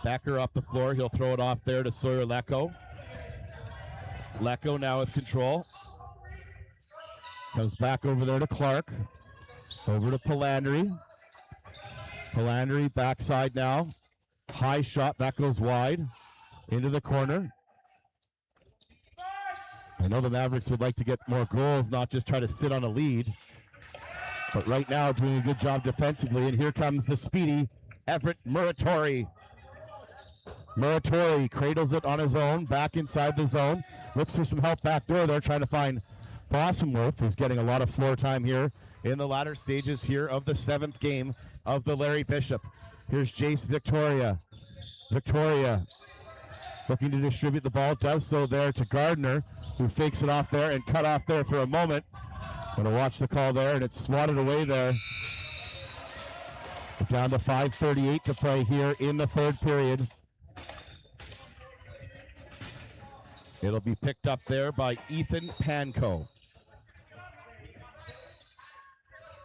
Becker up the floor. He'll throw it off there to Sawyer Lecco. Lecco now with control. Comes back over there to Clark. Over to Palandri. Palandri backside now. High shot. That goes wide. Into the corner. I know the Mavericks would like to get more goals, not just try to sit on a lead. But right now, doing a good job defensively. And here comes the speedy Everett Muratori. Muratori cradles it on his own, back inside the zone. Looks for some help back door there, trying to find Bossenworth, who's getting a lot of floor time here in the latter stages here of the 7th game of the Larry Bishop. Here's Jace Victoria. Victoria looking to distribute the ball, does so there to Gardner, who fakes it off there and cut off there for a moment. Gonna watch the call there, and it's swatted away there. We're down to 5:38 to play here in the third period. It'll be picked up there by Ethan Panko.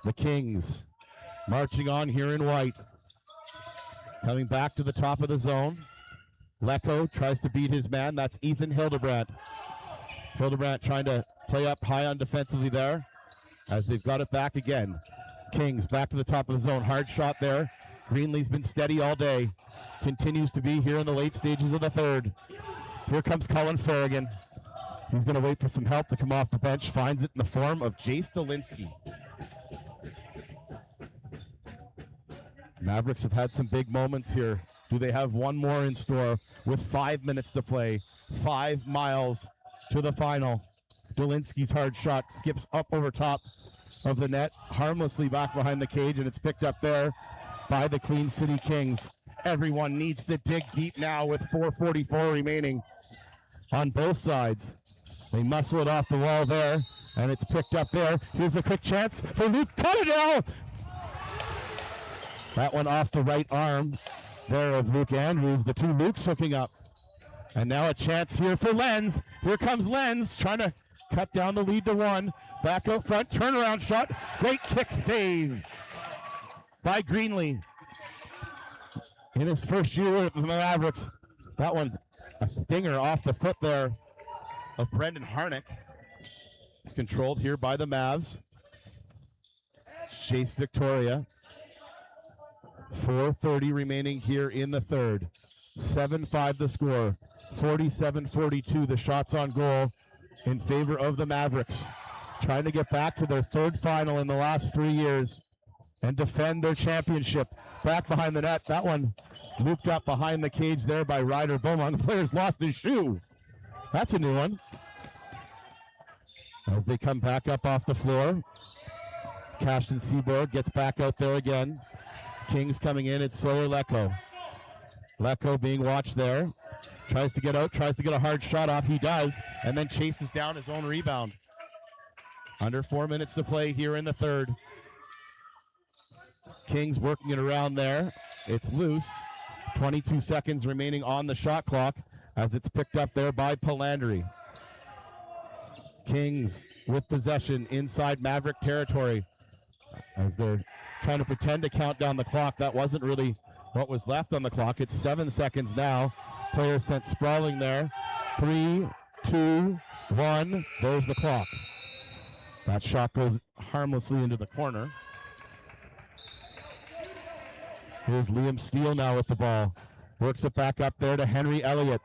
The Kings marching on here in white. Coming back to the top of the zone. Lecco tries to beat his man. That's Ethan Hildebrandt. Hildebrandt trying to play up high on defensively there as they've got it back again. Kings back to the top of the zone. Hard shot there. Greenlee's been steady all day. Continues to be here in the late stages of the third. Here comes Colin Farragon. He's going to wait for some help to come off the bench. Finds it in the form of Jace Dolinsky. Mavericks have had some big moments here. Do they have one more in store with 5 minutes to play? 5 miles to the final. Dolinsky's hard shot skips up over top of the net, harmlessly back behind the cage, and it's picked up there by the Queen City Kings. Everyone needs to dig deep now with 4:44 remaining on both sides. They muscle it off the wall there, and it's picked up there. Here's a quick chance for Luke Cutterdale. That one off the right arm there of Luke Andrews. The two Lukes hooking up. And now a chance here for Lenz. Here comes Lenz trying to cut down the lead to 1. Back out front, turnaround shot. Great kick save by Greenlee. In his first year with the Mavericks. That one, a stinger off the foot there of Brendan Harnick. It's controlled here by the Mavs. Chase Victoria. 4:30 remaining here in the third. 7-5 the score. 47-42 the shots on goal in favor of the Mavericks. Trying to get back to their third final in the last 3 years and defend their championship. Back behind the net. That one looped up behind the cage there by Ryder Beaumont. The player's lost his shoe. That's a new one. As they come back up off the floor. Cashton Seaborg gets back out there again. Kings coming in. It's Sawyer Lecco. Lecco being watched there. Tries to get out, tries to get a hard shot off. He does, and then chases down his own rebound. Under 4 minutes to play here in the third. Kings working it around there. It's loose. 22 seconds remaining on the shot clock as it's picked up there by Palandri. Kings with possession inside Maverick territory as they're trying to pretend to count down the clock. That wasn't really what was left on the clock. It's 7 seconds now. Player sent sprawling there. 3, 2, 1. There's the clock. That shot goes harmlessly into the corner. Here's Liam Steele now with the ball. Works it back up there to Henry Elliott.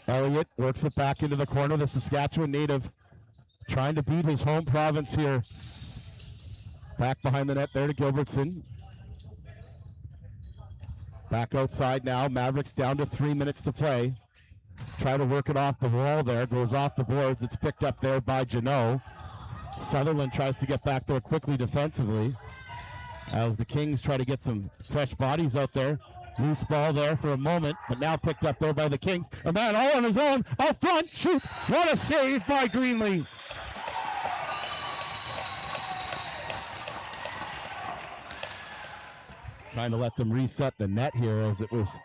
Elliott works it back into the corner. The Saskatchewan native trying to beat his home province here. Back behind the net there to Gilbertson. Back outside now. Mavericks down to 3 minutes to play. Try to work it off the wall there. Goes off the boards. It's picked up there by Janot. Sutherland tries to get back there quickly defensively as the Kings try to get some fresh bodies out there. Loose ball there for a moment, but now picked up there by the Kings. A man all on his own, out front, shoot. What a save by Greenlee. Trying to let them reset the net here as it was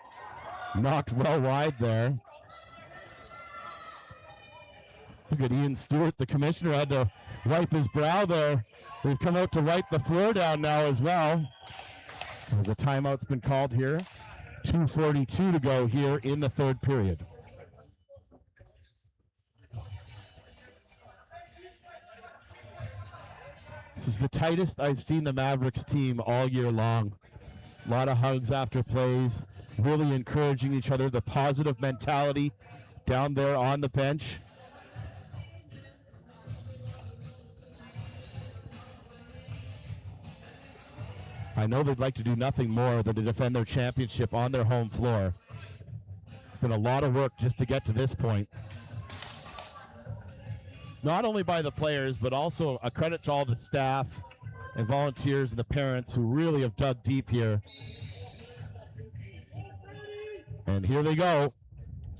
knocked well wide there. Look at Ian Stewart, the commissioner, had to wipe his brow there. We've come out to wipe the floor down now as well. As a timeout's been called here. 2:42 to go here in the third period. This is the tightest I've seen the Mavericks team all year long. A lot of hugs after plays, really encouraging each other, the positive mentality down there on the bench. I know they'd like to do nothing more than to defend their championship on their home floor. It's been a lot of work just to get to this point. Not only by the players, but also a credit to all the staff and volunteers and the parents who really have dug deep here. And here they go.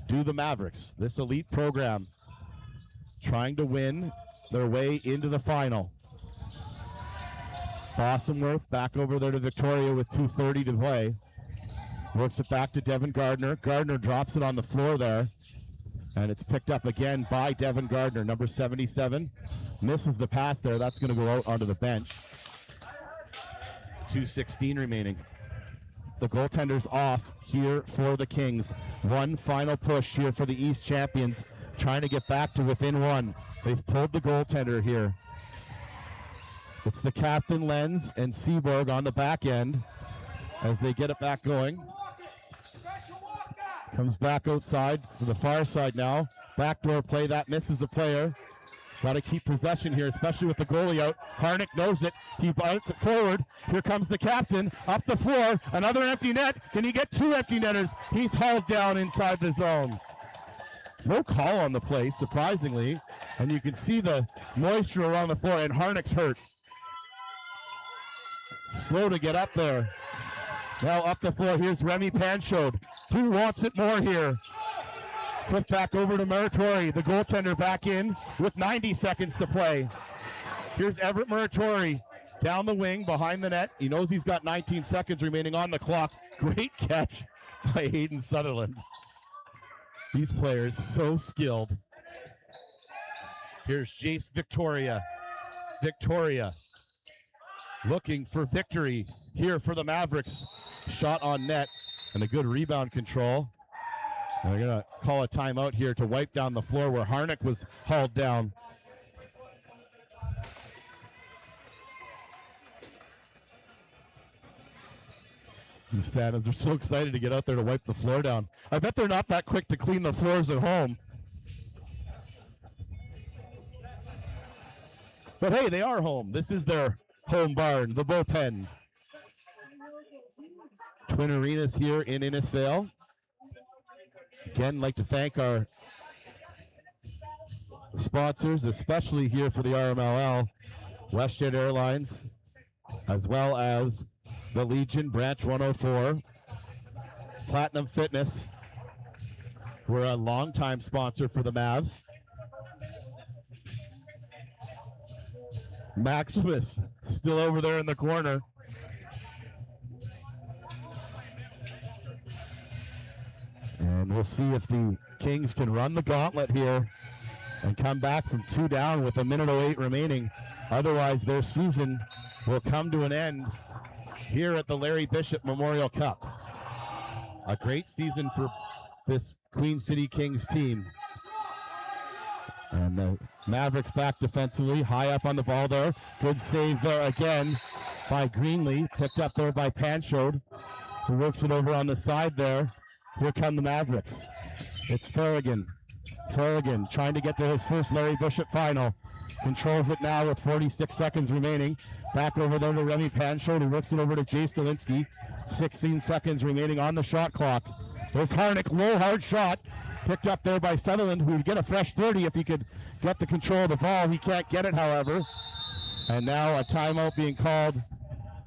Do the Mavericks, this elite program, trying to win their way into the final. Bossenworth back over there to Victoria with 2:30 to play. Works it back to Devin Gardner. Gardner drops it on the floor there. And it's picked up again by Devin Gardner, number 77. Misses the pass there. That's going to go out onto the bench. 2:16 remaining. The goaltender's off here for the Kings. One final push here for the East champions, trying to get back to within one. They've pulled the goaltender here. It's the captain, Lenz, and Seaborg on the back end as they get it back going. Comes back outside to the far side now. Backdoor play, that misses a player. Got to keep possession here, especially with the goalie out. Harnick knows it. He bites it forward. Here comes the captain up the floor. Another empty net. Can he get two empty netters? He's hauled down inside the zone. No call on the play, surprisingly. And you can see the moisture around the floor, and Harnick's hurt. Slow to get up there. Now up the floor, here's Remy Panchode. Who wants it more here? Flip back over to Muratori, the goaltender back in with 90 seconds to play. Here's Everett Muratori down the wing behind the net. He knows he's got 19 seconds remaining on the clock. Great catch by Hayden Sutherland. These players so skilled. Here's Jace Victoria. Victoria looking for victory here for the Mavericks. Shot on net and a good rebound control. And they're going to call a timeout here to wipe down the floor where Harnick was hauled down. These fans are so excited to get out there to wipe the floor down. I bet they're not that quick to clean the floors at home. But hey, they are home. This is their home barn, the Bullpen. Twin Arenas here in Innisfail. Again, like to thank our sponsors, especially here for the RMLL, WestJet Airlines, as well as the Legion Branch 104, Platinum Fitness. We're a longtime sponsor for the Mavs. Maximus still over there in the corner. And we'll see if the Kings can run the gauntlet here and come back from 2 down with 1:08 remaining. Otherwise, their season will come to an end here at the Larry Bishop Memorial Cup. A great season for this Queen City Kings team. And the Mavericks back defensively, high up on the ball there. Good save there again by Greenlee, picked up there by Panchode, who works it over on the side there. Here come the Mavericks. It's Farragon. Farragon trying to get to his first Larry Bishop final. Controls it now with 46 seconds remaining. Back over there to Remy Panchode, who works it over to Jay Stalinsky. 16 seconds remaining on the shot clock. There's Harnick, low hard shot. Picked up there by Sutherland, who would get a fresh 30 if he could get the control of the ball. He can't get it, however. And now a timeout being called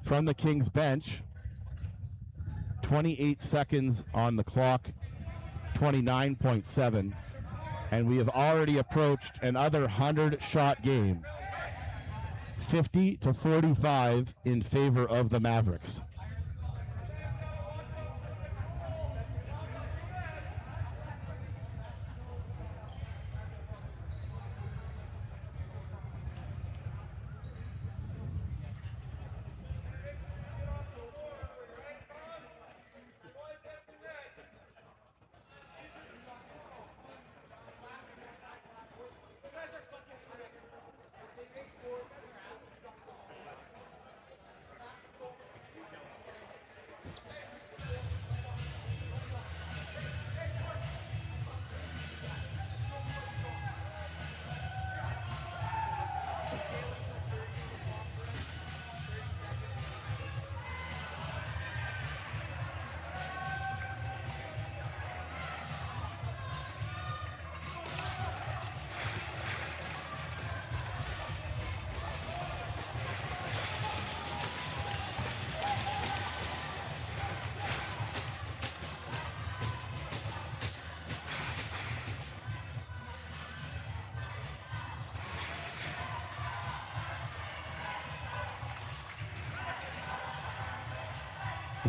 from the Kings bench. 28 seconds on the clock, 29.7. And we have already approached another 100-shot game. 50-45 in favor of the Mavericks.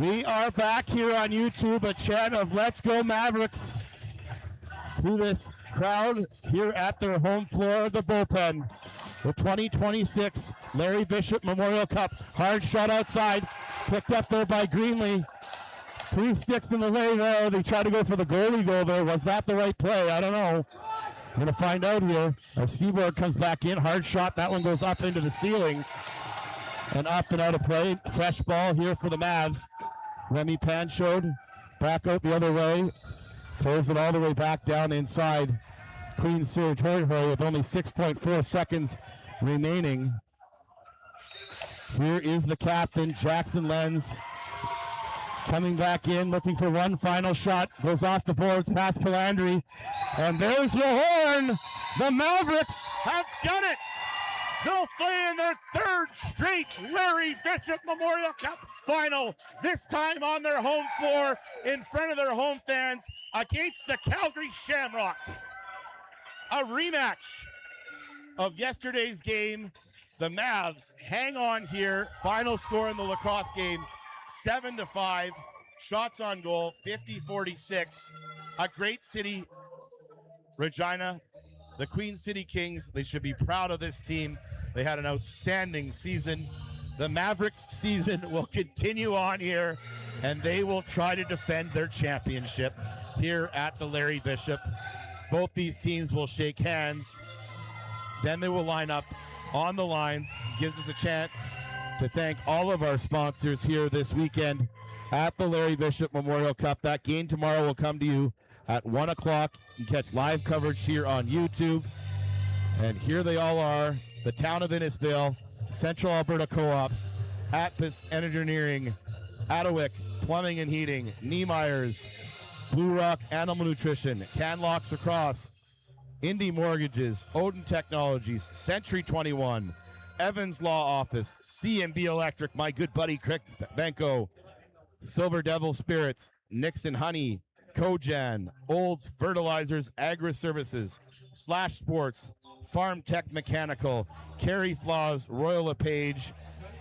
We are back here on YouTube, a chant of Let's Go Mavericks through this crowd here at their home floor of the bullpen. The 2026 Larry Bishop Memorial Cup. Hard shot outside, picked up there by Greenlee. 3 sticks in the way there. They try to go for the goalie goal there. Was that the right play? I don't know. We're going to find out here as Seaborg comes back in. Hard shot. That one goes up into the ceiling and up and out of play. Fresh ball here for the Mavs. Remy Panchode back out the other way. Throws it all the way back down inside Queen's City territory with only 6.4 seconds remaining. Here is the captain, Jackson Lenz, coming back in, looking for one final shot. Goes off the boards past Palandri. And there's the horn. The Mavericks have done it. They'll play in their 3rd straight Larry Bishop Memorial Cup final, this time on their home floor in front of their home fans against the Calgary Shamrocks. A rematch of yesterday's game. The Mavs hang on here. Final score in the lacrosse game, 7-5. Shots on goal, 50-46. A great city, Regina. The Queen City Kings, they should be proud of this team. They had an outstanding season. The Mavericks season will continue on here, and they will try to defend their championship here at the Larry Bishop. Both these teams will shake hands. Then they will line up on the lines. Gives us a chance to thank all of our sponsors here this weekend at the Larry Bishop Memorial Cup. That game tomorrow will come to you at 1 o'clock. You can catch live coverage here on YouTube. And here they all are. The town of Innisfail, Central Alberta Co-ops, Atlas Engineering, Atawick Plumbing and Heating, Niemeyer's, Blue Rock Animal Nutrition, Canlocks Lacrosse, Indy Mortgages, Odin Technologies, Century 21, Evans Law Office, C&B Electric, my good buddy Craig Benko, Silver Devil Spirits, Nixon Honey, Cojan, Olds Fertilizers, Agri Services, Slash Sports, Farm Tech Mechanical, Carrie Flaws, Royal LePage,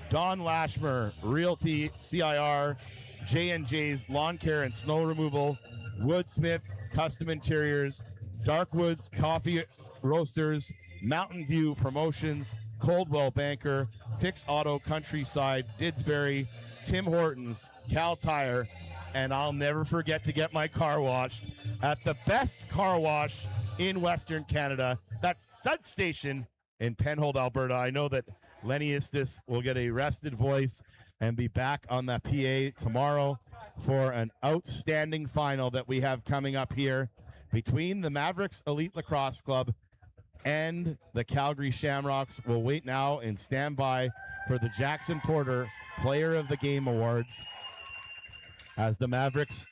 Don Lashmer, Realty, CIR, J&J's Lawn Care and Snow Removal, Woodsmith, Custom Interiors, Darkwoods Coffee Roasters, Mountain View Promotions, Coldwell Banker, Fix Auto Countryside, Didsbury, Tim Hortons, Cal Tire, and I'll never forget to get my car washed at the best car wash in Western Canada. That's Sud Station in Penhold, Alberta. I know that Lenny Istis will get a rested voice and be back on the PA tomorrow for an outstanding final that we have coming up here between the Mavericks Elite Lacrosse Club and the Calgary Shamrocks. We'll wait now and stand by for the Jackson Porter Player of the Game Awards as the Mavericks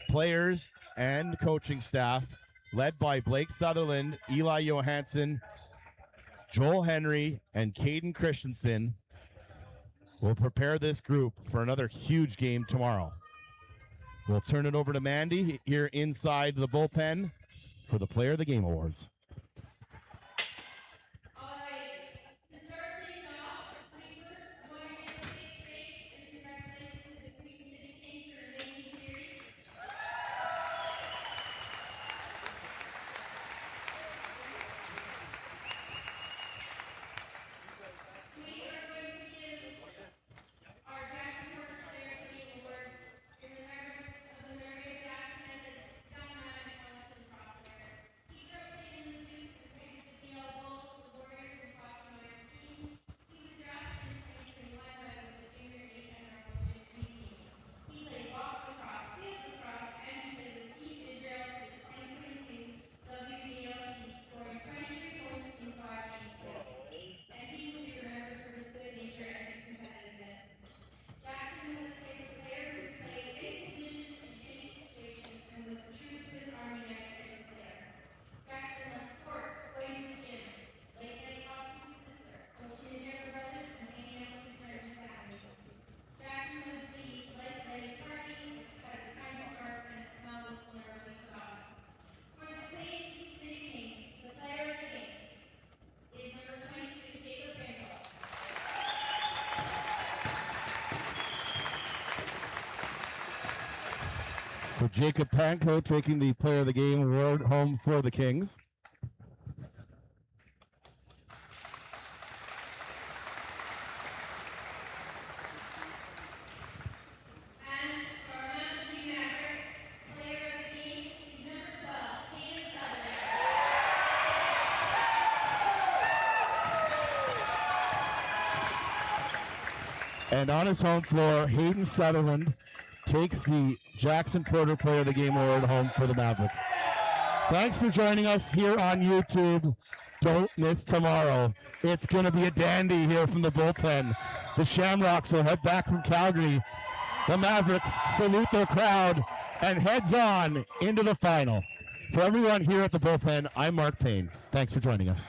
players and coaching staff, led by Blake Sutherland, Eli Johansson, Joel Henry, and Caden Christensen, will prepare this group for another huge game tomorrow. We'll turn it over to Mandy here inside the bullpen for the Player of the Game Awards. All right, to start things off, we first want to give a big thanks and congratulations to the Queen City Kings for remaining series. We are going to give our Jackson Porter Player of the Game Award in remembrance of the memory of Jackson as a young man and talented lacrosse player. He grew up playing in the Duke and played with the BL Bulls, the Warriors, and Boston Minor teams. He was drafted in 2021 by both the junior A and Rebels junior B teams. He played box lacrosse, field lacrosse, and he played with Team Israel for the 2022 WJLC, scoring 23 points in 5 games played. And he will be remembered for his good nature and his competitiveness. Jackson was the type of player who could play any position in any situation and was the true Swiss Army knife type of player. Jackson loved sports, going to the gym, late night talks with his sister, coaching his younger brothers, and hanging out with his friends and family. Jackson was the life of any party, had a kind start, and a smile which will never be forgotten. For the Queen City Kings, the player of the game is number 22, Jacob Randall. So Jacob Panko taking the Player of the Game award home for the Kings. And for our Mountain View Mavericks, player of the game is number 12, Hayden Sutherland. And on his home floor, Hayden Sutherland takes the Jackson Porter Player of the Game award home for the Mavericks. Thanks for joining us here on YouTube. Don't miss tomorrow. It's going to be a dandy here from the bullpen. The Shamrocks will head back from Calgary. The Mavericks salute their crowd and heads on into the final. For everyone here at the bullpen, I'm Mark Payne. Thanks for joining us.